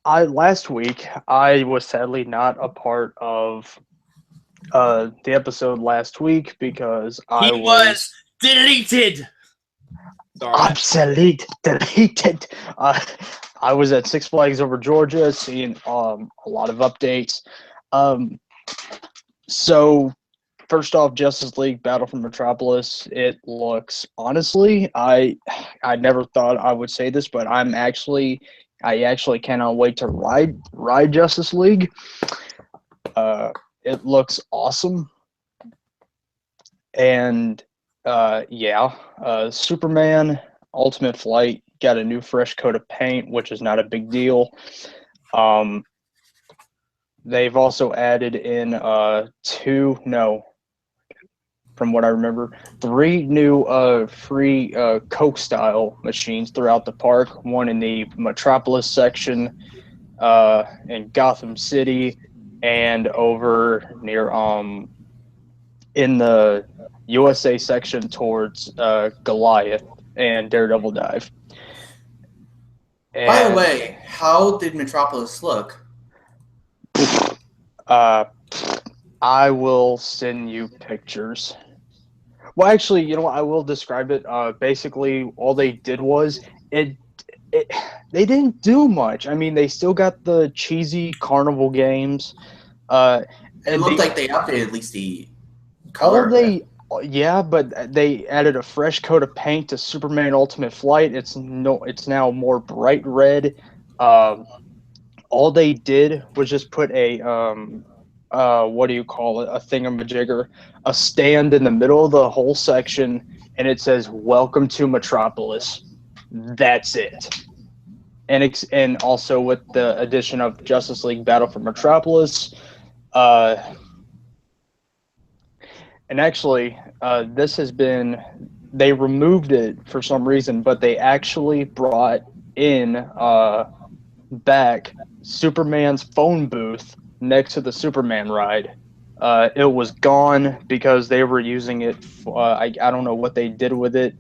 last week, I was sadly not a part of the episode last week because I was deleted. Sorry. Obsolete, deleted. I was at Six Flags over Georgia, seeing a lot of updates. So, first off, Justice League Battle for Metropolis. It looks, honestly, I never thought I would say this, but I actually cannot wait to ride Justice League. It looks awesome, and Superman Ultimate Flight got a new fresh coat of paint, which is not a big deal. They've also added in from what I remember, 3 new free Coke style machines throughout the park. One in the Metropolis section in Gotham City, and over near in the USA section towards Goliath and Daredevil Dive. And, by the way, how did Metropolis look? I will send you pictures. Well, actually, you know what? I will describe it. Basically, all they did was they didn't do much. I mean, they still got the cheesy carnival games. It looked like they updated at least the color. Yeah, but they added a fresh coat of paint to Superman Ultimate Flight. It's now more bright red. All they did was just put a what do you call it? A thingamajigger, a stand in the middle of the whole section, and it says "Welcome to Metropolis." That's it. And also with the addition of Justice League Battle for Metropolis, and actually, they removed it for some reason, but they actually brought in back Superman's phone booth next to the Superman ride. It was gone because they were using it. I don't know what they did with it,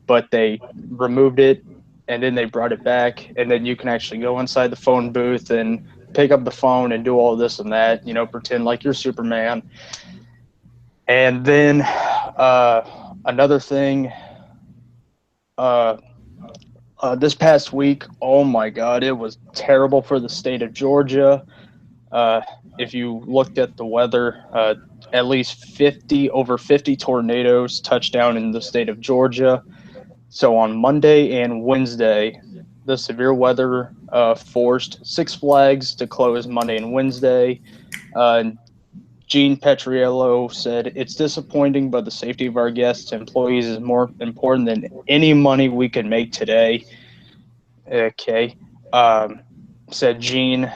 but they removed it, and then they brought it back, and then you can actually go inside the phone booth and pick up the phone and do all this and that, pretend like you're Superman. And then another thing, this past week, oh my God, it was terrible for the state of Georgia. if you looked at the weather, at least over 50 tornadoes touched down in the state of Georgia. So on Monday and Wednesday, the severe weather forced Six Flags to close Monday and Wednesday. Gene Petriello said, "It's disappointing, but the safety of our guests and employees is more important than any money we can make today." Okay. Um, Said Gene.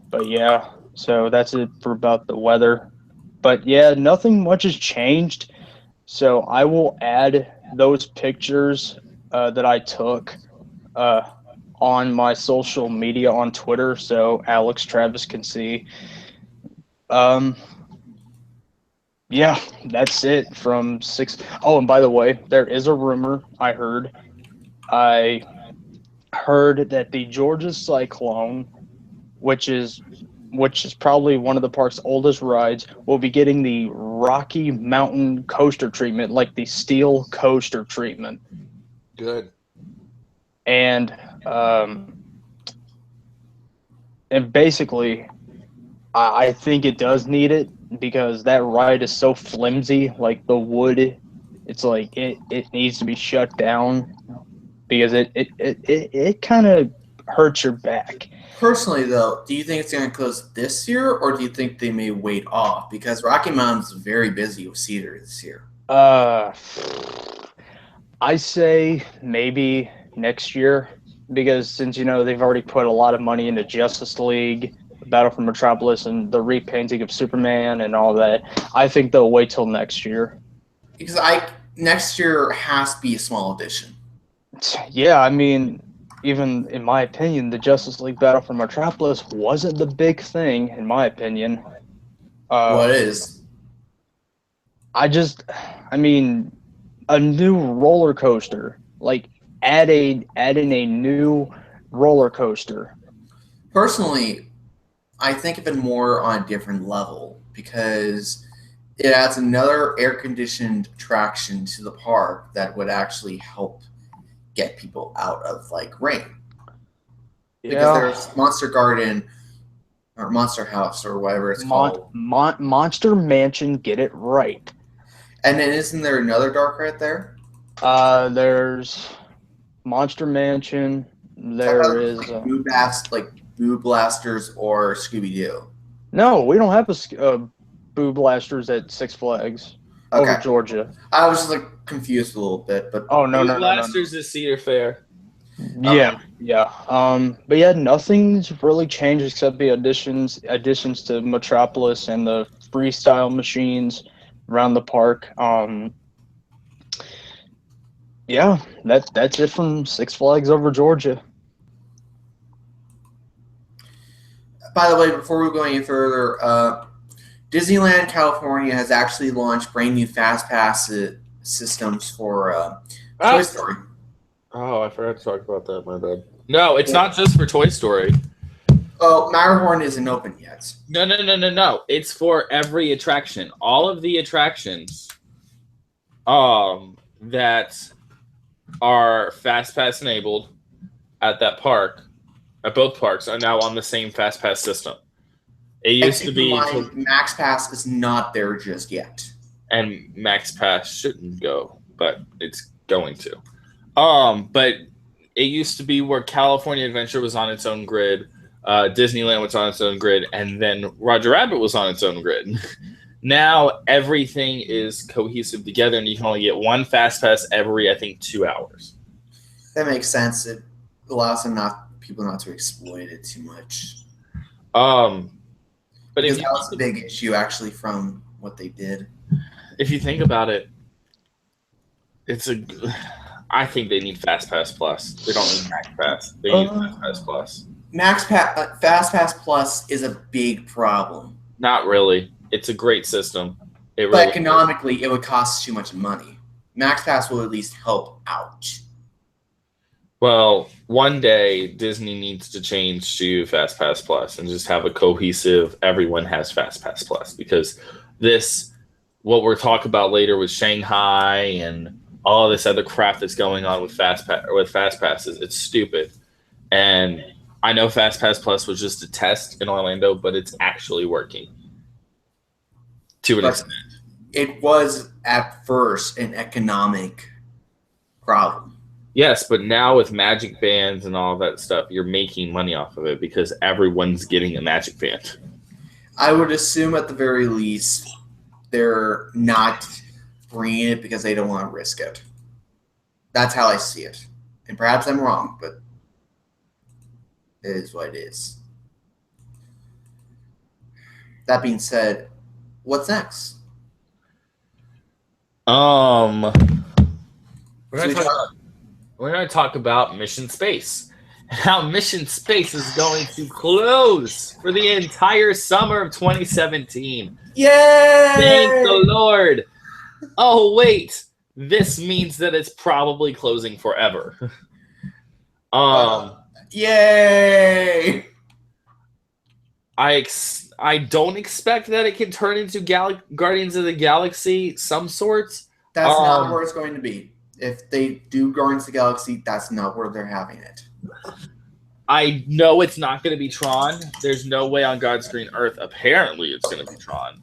But yeah, so that's it for about the weather. But yeah, nothing much has changed. So I will add those pictures that I took uh, on my social media on Twitter so Alex Travis can see. Um, yeah, that's it from 6. Oh, and by the way, there is a rumor I heard. I heard that the Georgia Cyclone, which is probably one of the park's oldest rides, will be getting the Rocky Mountain coaster treatment, like the steel coaster treatment. Good. And basically, I think it does need it because that ride is so flimsy. Like the wood, it's like it needs to be shut down because it kind of hurts your back. Personally, though, do you think it's going to close this year, or do you think they may wait off? Because Rocky Mountain's very busy with Cedar this year. I say maybe next year because since they've already put a lot of money into Justice League, Battle for Metropolis, and the repainting of Superman and all that, I think they'll wait till next year. Because next year has to be a small edition. Yeah, I mean, even in my opinion, the Justice League Battle for Metropolis wasn't the big thing, in my opinion. What is? I mean, a new roller coaster, like adding a new roller coaster. Personally, I think of it more on a different level because it adds another air-conditioned attraction to the park that would actually help get people out of rain. Because there's Monster Garden or Monster House or whatever it's called. Monster Mansion, get it right. And then isn't there another dark ride there? There's Monster Mansion. There is Boo Blasters or Scooby Doo. No, we don't have a Boo Blasters at Six Flags over Georgia. I was just confused a little bit, but no, Blasters is Cedar Fair. Yeah. But yeah, nothing's really changed except the additions to Metropolis and the freestyle machines around the park. Yeah, that's it from Six Flags over Georgia. By the way, before we go any further, Disneyland California has actually launched brand new Fast Pass systems for Toy Story. Oh, I forgot to talk about that. My bad. No, it's not just for Toy Story. Oh, Matterhorn isn't open yet. No. It's for every attraction. All of the attractions that are Fast Pass enabled at that park, at both parks, are now on the same Fast Pass system. It used to be Max Pass is not there just yet. And Max Pass shouldn't go, but it's going to. But it used to be where California Adventure was on its own grid, Disneyland was on its own grid, and then Roger Rabbit was on its own grid. Now everything is cohesive together, and you can only get one Fast Pass every, I think, 2 hours. That makes sense. It allows people not to exploit it too much. But because that was a big issue, actually, from what they did. If you think about it, I think they need Fast Pass Plus. They don't need Max Pass. They need Fast Pass Plus. Fast Pass Plus is a big problem. Not really. It's a great system. But economically, it would cost too much money. Max Pass will at least help out. Well, one day Disney needs to change to Fast Pass Plus and just have a cohesive, everyone has Fast Pass Plus, because what we're talking about later with Shanghai and all this other crap that's going on with Fast Passes, it's stupid. And I know FastPass Plus was just a test in Orlando, but it's actually working to an But extent. it was at first an economic problem. Yes, but now with Magic Bands and all that stuff, you're making money off of it because everyone's getting a Magic Band. I would assume at the very least they're not bringing it because they don't want to risk it. That's how I see it. And perhaps I'm wrong, but it is what it is. That being said, what's next? We're So we going to talk about Mission Space. How Mission Space is going to close for the entire summer of 2017. Yay! Thank the Lord. Oh, wait. This means that it's probably closing forever. Yay! I don't expect that it can turn into Guardians of the Galaxy some sorts. That's not where it's going to be. If they do Guardians of the Galaxy, that's not where they're having it. I know it's not going to be Tron. There's no way on God's green earth. Apparently, it's going to be Tron.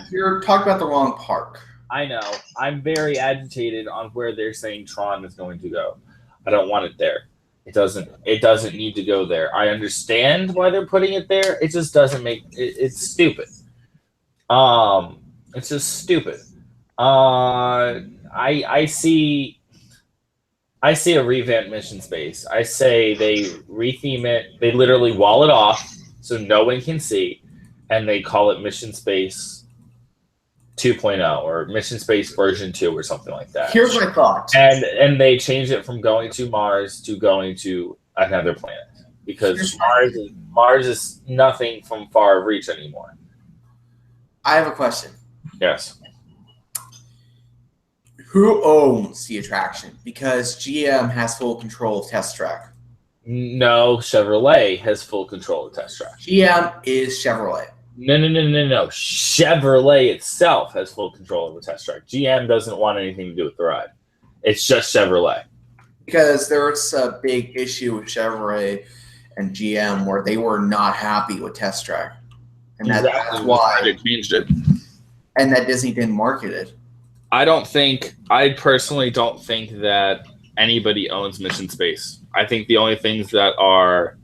You're talking about the wrong park. I know. I'm very agitated on where they're saying Tron is going to go. I don't want it there. It doesn't need to go there. I understand why they're putting it there. It just doesn't make it's stupid. It's just stupid. I see a revamped Mission Space. I say they retheme it. They literally wall it off so no one can see, and they call it Mission Space 2.0 or Mission Space version 2 or something like that. Here's my thought. And they changed it from going to Mars to going to another planet because Mars is nothing from far reach anymore. I have a question. Yes. Who owns the attraction? Because GM has full control of Test Track. No, Chevrolet has full control of Test Track. GM is Chevrolet. No. Chevrolet itself has full control of the Test Track. GM doesn't want anything to do with the ride. It's just Chevrolet. Because there was a big issue with Chevrolet and GM where they were not happy with Test Track. And that's why they changed it. And that Disney didn't market it. I personally don't think that anybody owns Mission Space. I think the only things that are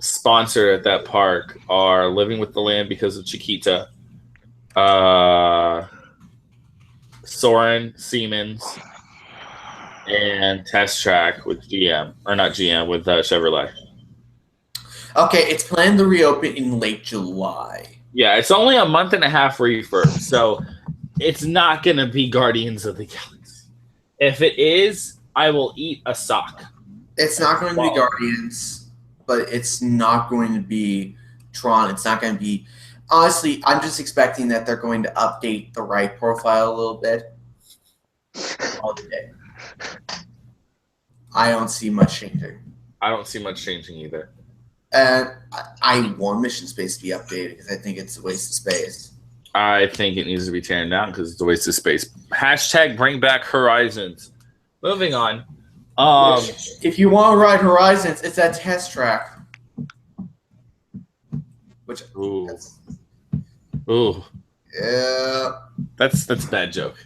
sponsored at that park are Living with the Land because of Chiquita, Soren Siemens, and Test Track with GM, or not GM, with Chevrolet. Okay, it's planned to reopen in late July. Yeah, it's only a month and a half refurb, so it's not going to be Guardians of the Galaxy. If it is, I will eat a sock. It's not going to be Guardians, but it's not going to be Tron. It's not going to be... Honestly, I'm just expecting that they're going to update the ride profile a little bit. I don't see much changing. I don't see much changing either. And I want Mission Space to be updated because I think it's a waste of space. I think it needs to be teared down because it's a waste of space. Hashtag bring back Horizons. Moving on. If you want to ride Horizons, it's at Test Track. Which Ooh. Yeah. That's a bad joke.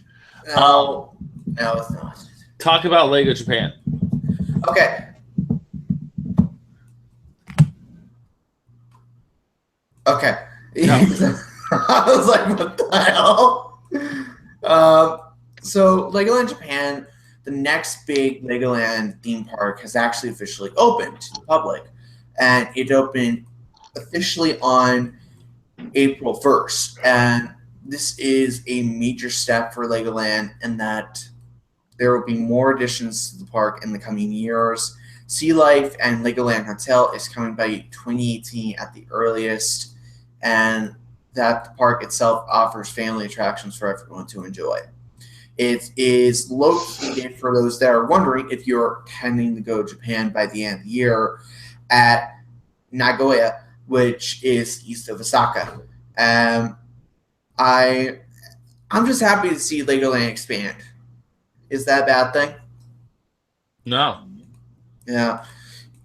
No, it's not. Talk about Lego Japan. Okay. No. I was like, what the hell? So Legoland Japan, the next big Legoland theme park, has actually officially opened to the public. And it opened officially on April 1st. And this is a major step for Legoland in that there will be more additions to the park in the coming years. Sea Life and Legoland Hotel is coming by 2018 at the earliest. And that the park itself offers family attractions for everyone to enjoy. It is located, for those that are wondering, if you're intending to go to Japan by the end of the year, at Nagoya, which is east of Osaka. I'm just happy to see Legoland expand. Is that a bad thing? No. Yeah.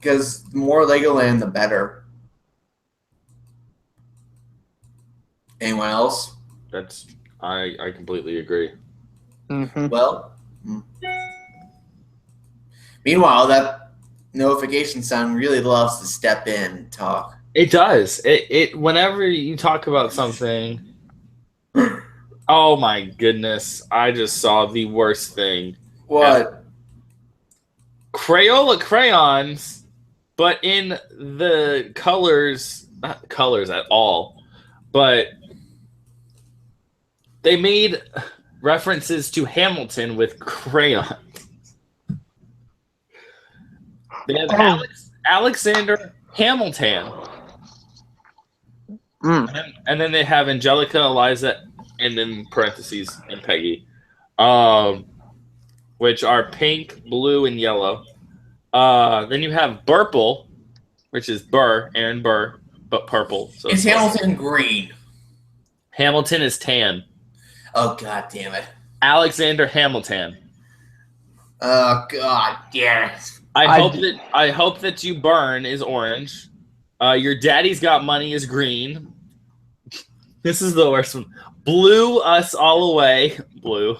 Because the more Legoland, the better. Anyone else? I completely agree. Mm-hmm. Well, meanwhile, that notification sound really loves to step in and talk. It does. It whenever you talk about something, oh my goodness, I just saw the worst thing. What? Crayola crayons, but in the colors, not colors at all, but they made references to Hamilton with crayons. They have Alexander Hamilton. And then they have Angelica, Eliza, and in parentheses, and Peggy, which are pink, blue, and yellow. Then you have Burple, which is Aaron Burr, but purple. So Is Hamilton green? Hamilton is tan. Oh, God damn it. Alexander Hamilton. Oh, God damn it. I hope that you burn is orange. Your daddy's got money is green. This is the worst one. Blue us all away. Blue.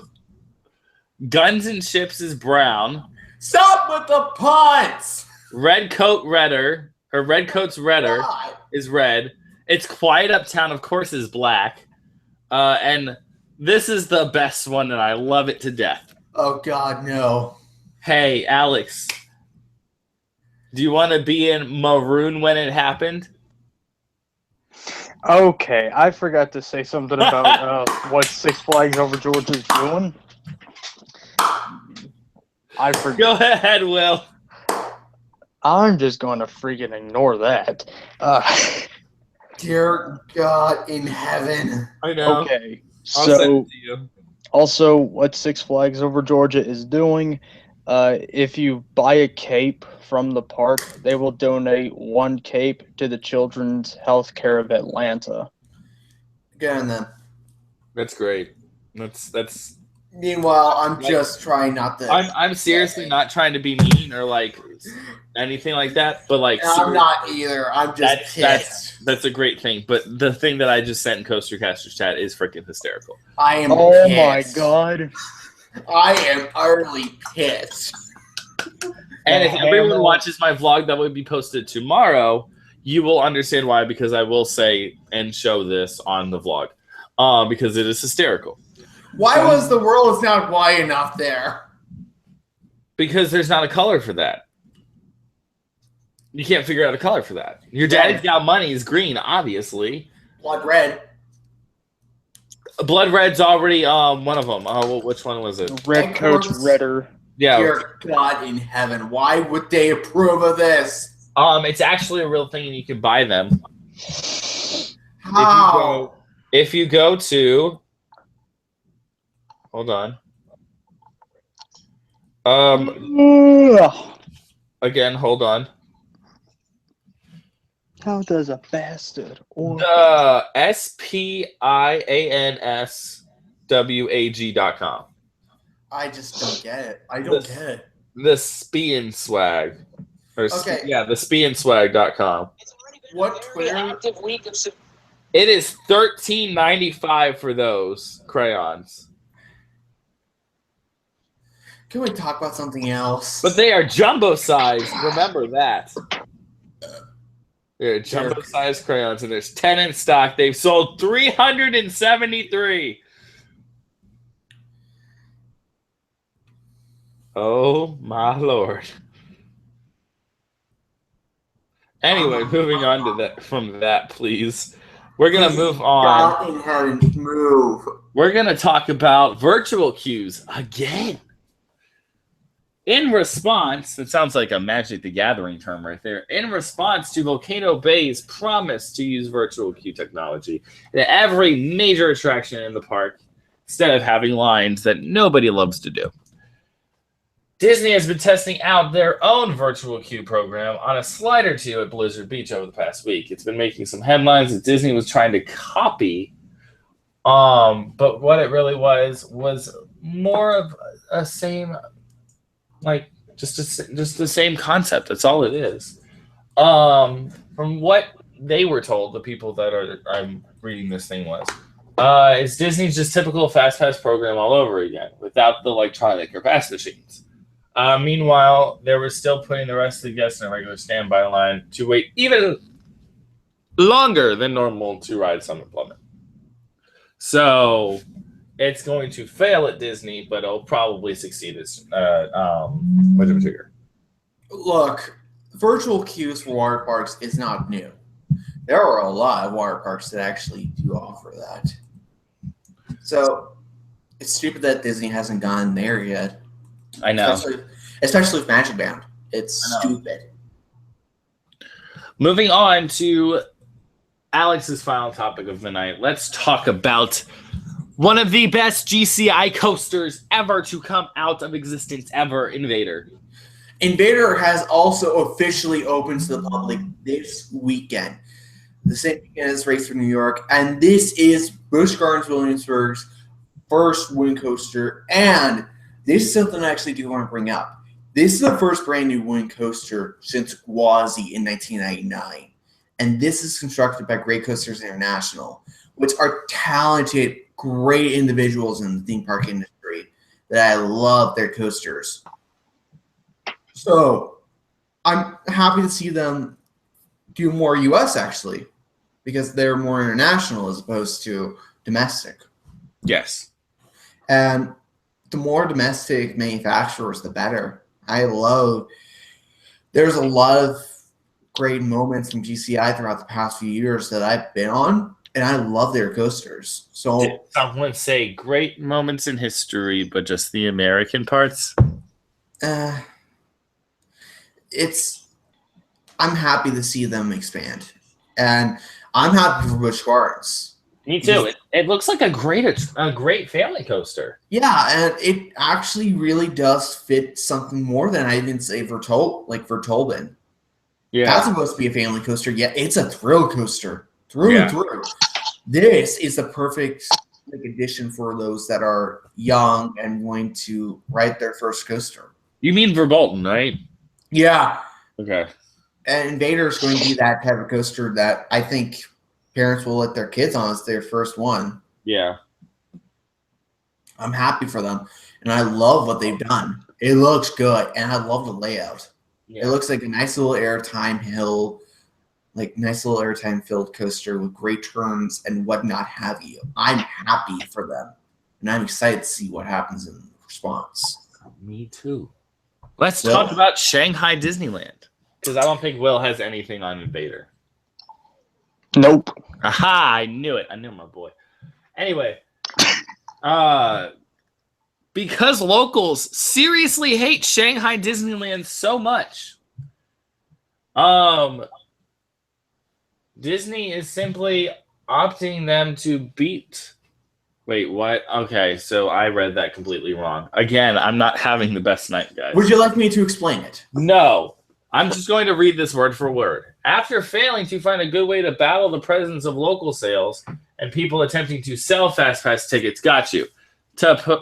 Guns and ships is brown. Stop with the puns! Red coat redder. Her red coat's redder God. is red. It's quiet uptown, of course, is black. And this is the best one, and I love it to death. Oh, God, no. Hey, Alex. Do you want to be in maroon when it happened? Okay, I forgot to say something about what Six Flags Over Georgia's doing. I forgot. Go ahead, Will. I'm just going to freaking ignore that. Dear God in heaven. I know. Okay, I'll send so it to you. also what Six Flags Over Georgia is doing, if you buy a cape from the park, they will donate one cape to the Children's Healthcare of Atlanta. Good on them. That's great. That's. Meanwhile, I'm just trying not to. I'm seriously not trying to be mean or like anything like that, but like I'm not either. I'm just pissed. That's a great thing. But the thing that I just sent in CoasterCasters chat is freaking hysterical. I am Oh pissed. my God. I am utterly pissed. And if everyone watches my vlog that will be posted tomorrow, you will understand why, because I will say and show this on the vlog. Because it is hysterical. Why was the world not wide enough there? Because there's not a color for that. You can't figure out a color for that. Your daddy's got money is green, obviously. Blood red. Blood red's already one of them. Which one was it? Red coat's redder. Yeah. Dear God in heaven, why would they approve of this? It's actually a real thing, and you can buy them. How? If you go to, hold on. Again, hold on. How does a bastard or The SPIANSWAG.com. I just don't get it. I don't get it. The Spian Swag. Okay. Yeah, the spianswag.com. What Twitter? It is $13.95 for those crayons. Can we talk about something else? But they are jumbo size. Remember that. They're jumbo size crayons, and there's 10 in stock. They've sold 373. Oh my Lord. Anyway, moving on to that from that, please. We're gonna move on. God in heaven, move. We're gonna talk about virtual queues again. In response, it sounds like a Magic the Gathering term right there. In response to Volcano Bay's promise to use virtual queue technology at every major attraction in the park, instead of having lines that nobody loves to do, Disney has been testing out their own virtual queue program on a slide or two at Blizzard Beach over the past week. It's been making some headlines that Disney was trying to copy, but what it really was more of a same, like, Just the same concept. That's all it is. From what they were told, the people that I'm reading this thing was, it's Disney's just typical fast pass program all over again, without the electronic or pass machines. Meanwhile, they were still putting the rest of the guests in a regular standby line to wait even longer than normal to ride Summit Plummet. So it's going to fail at Disney, but it'll probably succeed at Look, virtual queues for water parks is not new. There are a lot of water parks that actually do offer that. So it's stupid that Disney hasn't gone there yet. I know. Especially with Magic Band. It's stupid. Moving on to Alex's final topic of the night. Let's talk about one of the best GCI coasters ever to come out of existence ever, Invader. Invader has also officially opened to the public this weekend. The same weekend as Race for New York. And this is Busch Gardens Williamsburg's first wind coaster. And this is something I actually do want to bring up. This is the first brand new wind coaster since Gwazi in 1999. And this is constructed by Great Coasters International, which are talented, great individuals in the theme park industry that I love their coasters. So I'm happy to see them do more U.S. actually, because they're more international as opposed to domestic. Yes. And the more domestic manufacturers, the better. There's a lot of great moments from GCI throughout the past few years that I've been on, and I love their coasters. So did someone say great moments in history, but just the American parts? I'm happy to see them expand, and I'm happy for Busch Gardens. Me too. It looks like a great family coaster. Yeah, and it actually really does fit something more than I even say Vertolben. Yeah, that's supposed to be a family coaster. Yeah, it's a thrill coaster through and through. This is the perfect addition for those that are young and going to ride their first coaster. You mean Verbolten, right? Yeah. Okay. And Invader is going to be that type of coaster that I think parents will let their kids on as their first one. Yeah. I'm happy for them. And I love what they've done. It looks good. And I love the layout. Yeah. It looks like a nice little airtime hill, nice little airtime filled coaster with great turns and whatnot have you. I'm happy for them. And I'm excited to see what happens in response. Me too. Let's talk about Shanghai Disneyland. Because I don't think Will has anything on Invader. Nope. Aha, I knew it. I knew my boy. Anyway, because locals seriously hate Shanghai Disneyland so much, Disney is simply opting them to beat. Wait, what? Okay, so I read that completely wrong. Again, I'm not having the best night, guys. Would you like me to explain it? No. I'm just going to read this word for word. After failing to find a good way to battle the presence of local sales and people attempting to sell Fast Pass tickets, to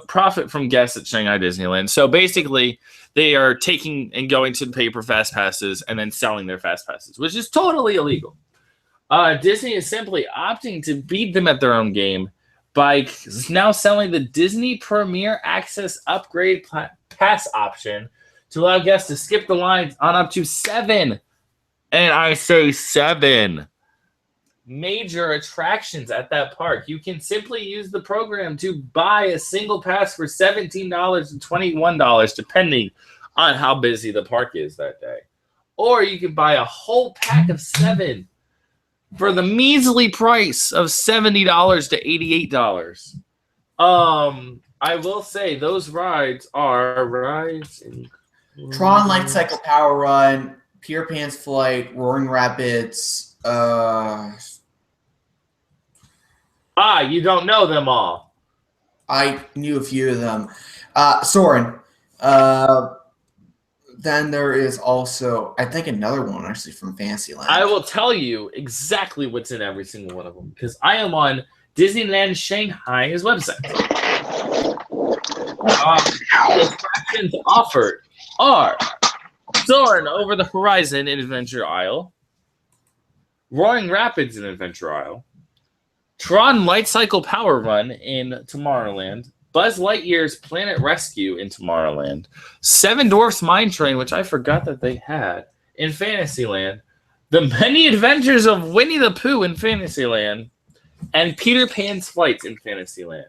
profit from guests at Shanghai Disneyland. So basically, they are taking and going to pay for Fast Passes and then selling their Fast Passes, which is totally illegal. Disney is simply opting to beat them at their own game by now selling the Disney Premier Access Upgrade Pass option to allow guests to skip the lines on up to 7, and I say 7, major attractions at that park. You can simply use the program to buy a single pass for $17 and $21, depending on how busy the park is that day. Or you can buy a whole pack of 7 for the measly price of $70 to $88. I will say those rides are rides in Tron Light Cycle Power Run, Pier Pan's Flight, Roaring Rapids. You don't know them all. I knew a few of them. Soarin'. Then there is also, I think, another one actually from Fantasyland. I will tell you exactly what's in every single one of them because I am on Disneyland Shanghai's website. Attractions offered. are Soarin' Over the Horizon in Adventure Isle, Roaring Rapids in Adventure Isle, Tron Light Cycle Power Run in Tomorrowland, Buzz Lightyear's Planet Rescue in Tomorrowland, Seven Dwarfs Mine Train, which I forgot that they had, in Fantasyland, The Many Adventures of Winnie the Pooh in Fantasyland, and Peter Pan's Flight in Fantasyland.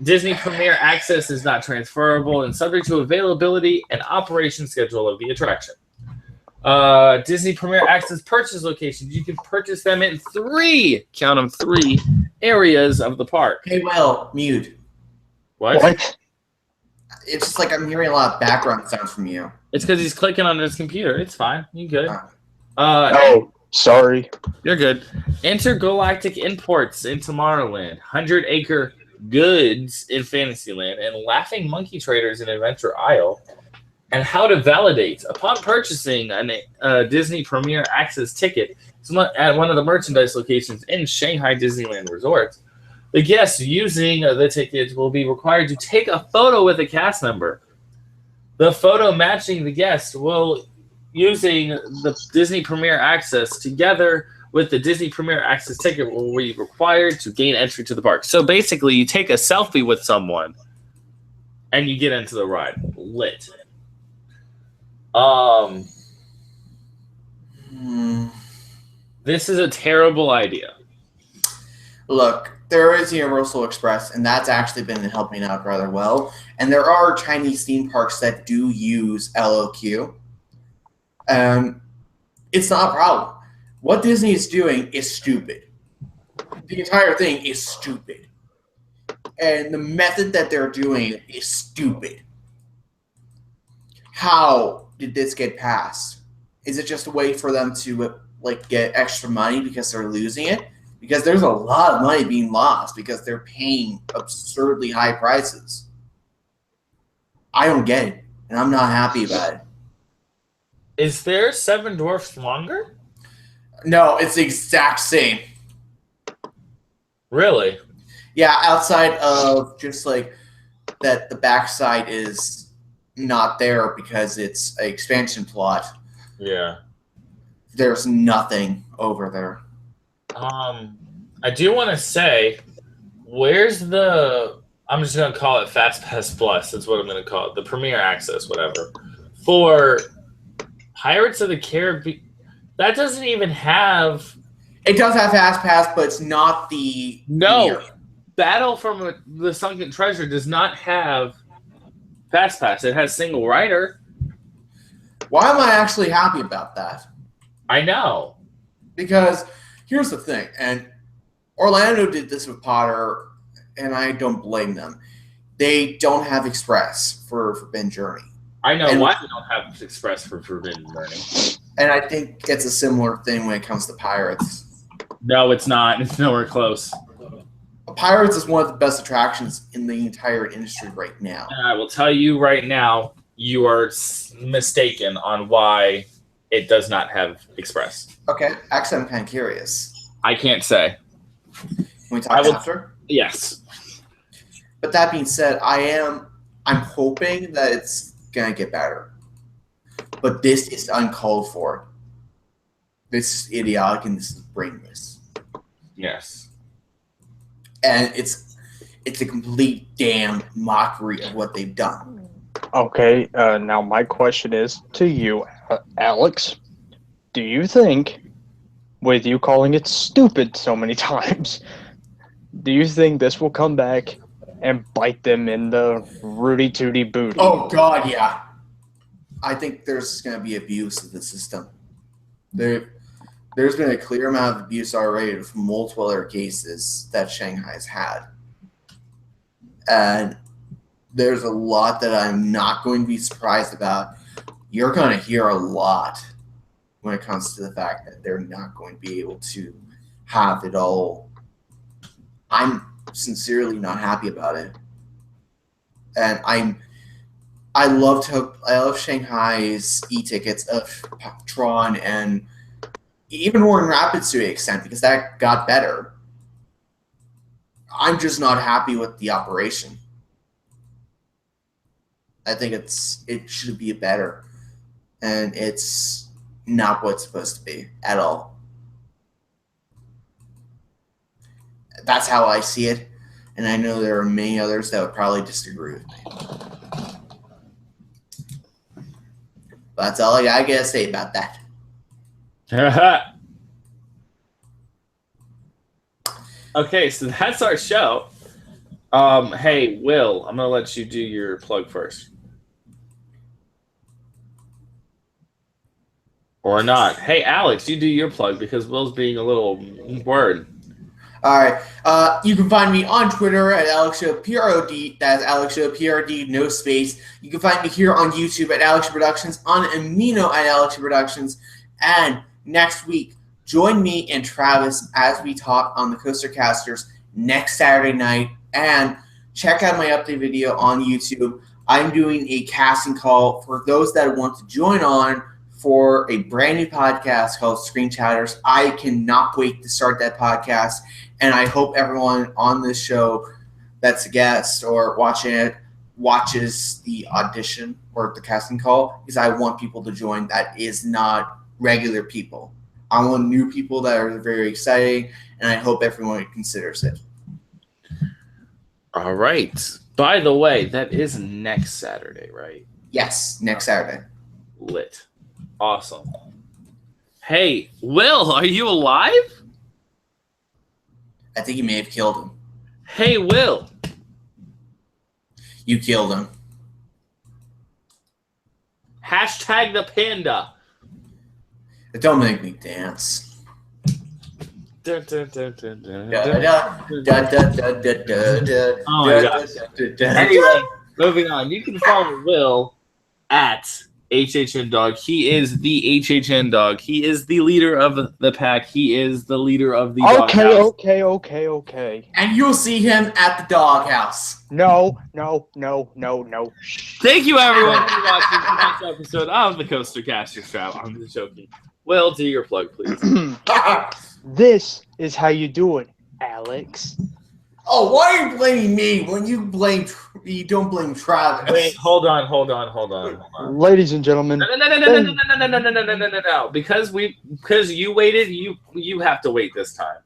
Disney Premier Access is not transferable and subject to availability and operation schedule of the attraction. Disney Premier Access purchase locations. You can purchase them in 3, count them, 3 areas of the park. Hey, Will, mute. What? It's just like I'm hearing a lot of background sounds from you. It's because he's clicking on his computer. It's fine. You good. Oh, sorry. You're good. Intergalactic Imports in Tomorrowland, 100 Acre Goods in Fantasyland, and Laughing Monkey Traders in Adventure Isle. And how to validate. Upon purchasing a Disney Premier Access ticket at one of the merchandise locations in Shanghai Disneyland Resorts, the guests using the ticket will be required to take a photo with a cast member. The photo matching the guest will, using the Disney Premier Access together with the Disney Premier Access ticket, will be required to gain entry to the park. So basically, you take a selfie with someone and you get into the ride. Lit. This is a terrible idea. Look, there is Universal Express, and that's actually been helping out rather well. And there are Chinese theme parks that do use LOQ. It's not a problem. What Disney is doing is stupid. The entire thing is stupid. And the method that they're doing it is stupid. How did this get passed? Is it just a way for them to get extra money because they're losing it? Because there's a lot of money being lost because they're paying absurdly high prices. I don't get it, and I'm not happy about it. Is there Seven Dwarfs longer? No, it's the exact same. Really? Yeah, outside of just that the backside is not there because it's an expansion plot. Yeah. There's nothing over there. I do want to say, where's the? I'm just gonna call it Fast Pass Plus. That's what I'm gonna call it. The Premier Access, whatever. For Pirates of the Caribbean, that doesn't even have. It does have Fast Pass, but it's not the No. Battle from the Sunken Treasure does not have Fast Pass. It has single rider. Why am I actually happy about that? I know. Because here's the thing, and Orlando did this with Potter, and I don't blame them. They don't have Express for Forbidden Journey. I know why they don't have Express for Forbidden Journey. And I think it's a similar thing when it comes to Pirates. No, it's not. It's nowhere close. Pirates is one of the best attractions in the entire industry right now. And I will tell you right now, you are mistaken on why it does not have Express. Okay, actually, I'm kind of curious. I can't say. Can we talk after? Yes. But that being said, I'm hoping that it's gonna get better. But this is uncalled for. This is idiotic and this is brainless. Yes. And it's a complete damn mockery of what they've done. Okay, now my question is to you, Alex. Do you think, with you calling it stupid so many times, do you think this will come back and bite them in the Rudy Tooty booty? Oh, God, yeah. I think there's going to be abuse of the system. There's been a clear amount of abuse already from multiple other cases that Shanghai's had. And there's a lot that I'm not going to be surprised about. You're going to hear a lot when it comes to the fact that they're not going to be able to have it all. I'm sincerely not happy about it. And I love Shanghai's e-tickets of Tron and even Roaring Rapids to an extent because that got better. I'm just not happy with the operation. I think it should be better, and it's not what it's supposed to be at all. That's how I see it, and I know there are many others that would probably disagree with me. But that's all I gotta say about that. Okay, so that's our show. Hey, Will, I'm gonna let you do your plug first. Or not. Hey, Alex, you do your plug because Will's being a little word. All right. You can find me on Twitter at AlexShowPROD. That's AlexShowPRD, no space. You can find me here on YouTube at Alex Productions, on Amino at Alex Productions. And next week, join me and Travis as we talk on the TheCoasterCasters next Saturday night. And check out my update video on YouTube. I'm doing a casting call for those that want to join on for a brand new podcast called Screen Chatters. I cannot wait to start that podcast, and I hope everyone on this show that's a guest or watching it watches the audition or the casting call, because I want people to join that is not regular people. I want new people that are very exciting, and I hope everyone considers it. All right. By the way, that is next Saturday, right? Yes, next Saturday. Lit. Awesome. Hey, Will, are you alive? I think you may have killed him. Hey, Will. You killed him. Hashtag the panda. Don't make me dance. Dun, dun, dun, dun, dun, Da, dun. da, da, da, da, da, da, Oh my da, gosh. da, da, da. Anyway, moving on. You can follow Will at HHN Dog. He is the HHN Dog. He is the leader of the pack. He is the leader of the doghouse. Okay. And you'll see him at the doghouse. No. Thank you, everyone, for watching tonight's episode of the TheCoasterCasters Trap. I'm just joking. Will, do your plug, please. This is how you do it, Alex. Oh, why are you blaming me when you don't blame Travis? Wait, hold on. Ladies and gentlemen, No. Because you waited, you have to wait this time.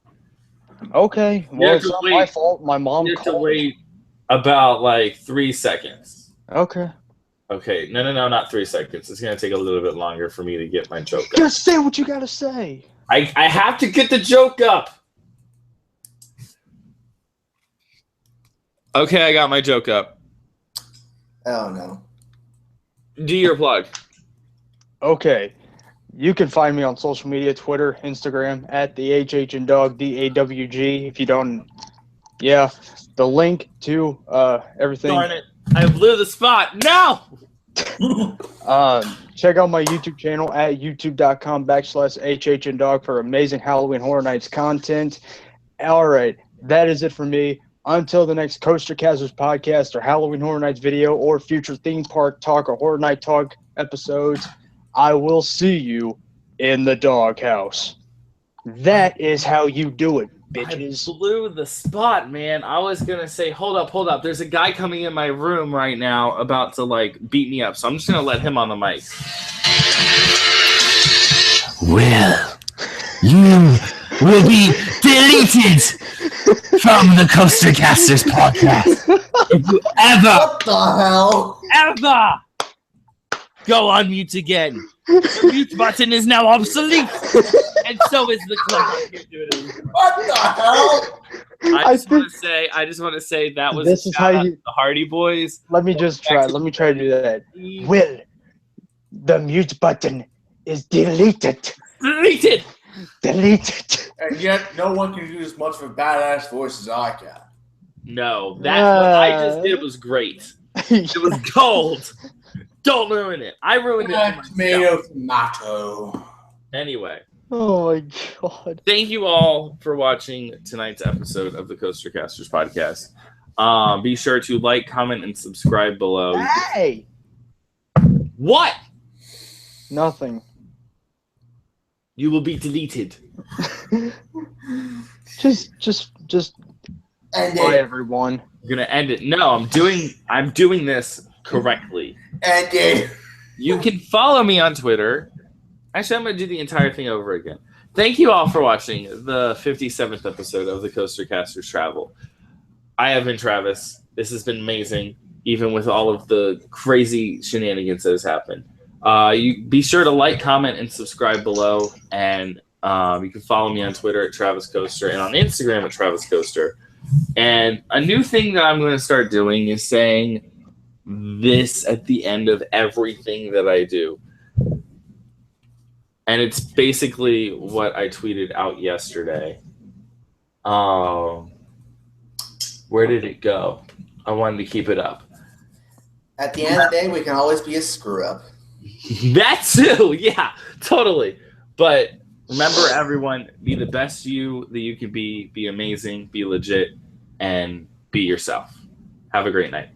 okay. You Well, have it's to not wait. my fault. My mom You have to called. wait about like 3 seconds. Okay. Okay, no, not 3 seconds. It's gonna take a little bit longer for me to get my joke up. Just say what you gotta say. I have to get the joke up. Okay, I got my joke up. Oh, no. Do your plug. Okay. You can find me on social media, Twitter, Instagram, at the HHN Dog, DAWG. If you don't, yeah, the link to everything. Darn it. I blew the spot. No! Check out my YouTube channel at youtube.com/HHN Dog for amazing Halloween Horror Nights content. All right, that is it for me. Until the next TheCoasterCasters podcast or Halloween Horror Nights video or future theme park talk or Horror Night talk episodes, I will see you in the doghouse. That is how you do it, bitches. I blew the spot, man. I was gonna say, hold up. There's a guy coming in my room right now about to like beat me up, so I'm just gonna let him on the mic. Will, you will be deleted from the TheCoasterCasters podcast. If you What the hell? ever go on mute again, the mute button is now obsolete, and so is the clock. What the hell? I just want to say that was This is how you- the Hardy Boys. Let me try to do that. Will, the mute button is deleted. Deleted. Deleted. And yet, no one can do as much of a badass voice as I can. No, that what I just did was great. It was gold. Don't ruin it. I ruined it. Tomato. Anyway, Oh my god. thank you all for watching tonight's episode of the TheCoasterCasters podcast. Be sure to like, comment, and subscribe below. Hey! What? Nothing. You will be deleted. Just And bye then everyone. I'm gonna end it. No, I'm doing this correctly. And did. You can follow me on Twitter. Actually, I'm going to do the entire thing over again. Thank you all for watching the 57th episode of the CoasterCasters Travel. I have been Travis. This has been amazing, even with all of the crazy shenanigans that has happened. You be sure to like, comment, and subscribe below. And you can follow me on Twitter at Travis Coaster and on Instagram at Travis Coaster. And a new thing that I'm going to start doing is saying this at the end of everything that I do. And it's basically what I tweeted out yesterday. Where did it go? I wanted to keep it up. At the end of the day, we can always be a screw up. That too, yeah, totally. But remember, everyone, be the best you that you can be amazing, be legit, and be yourself. Have a great night.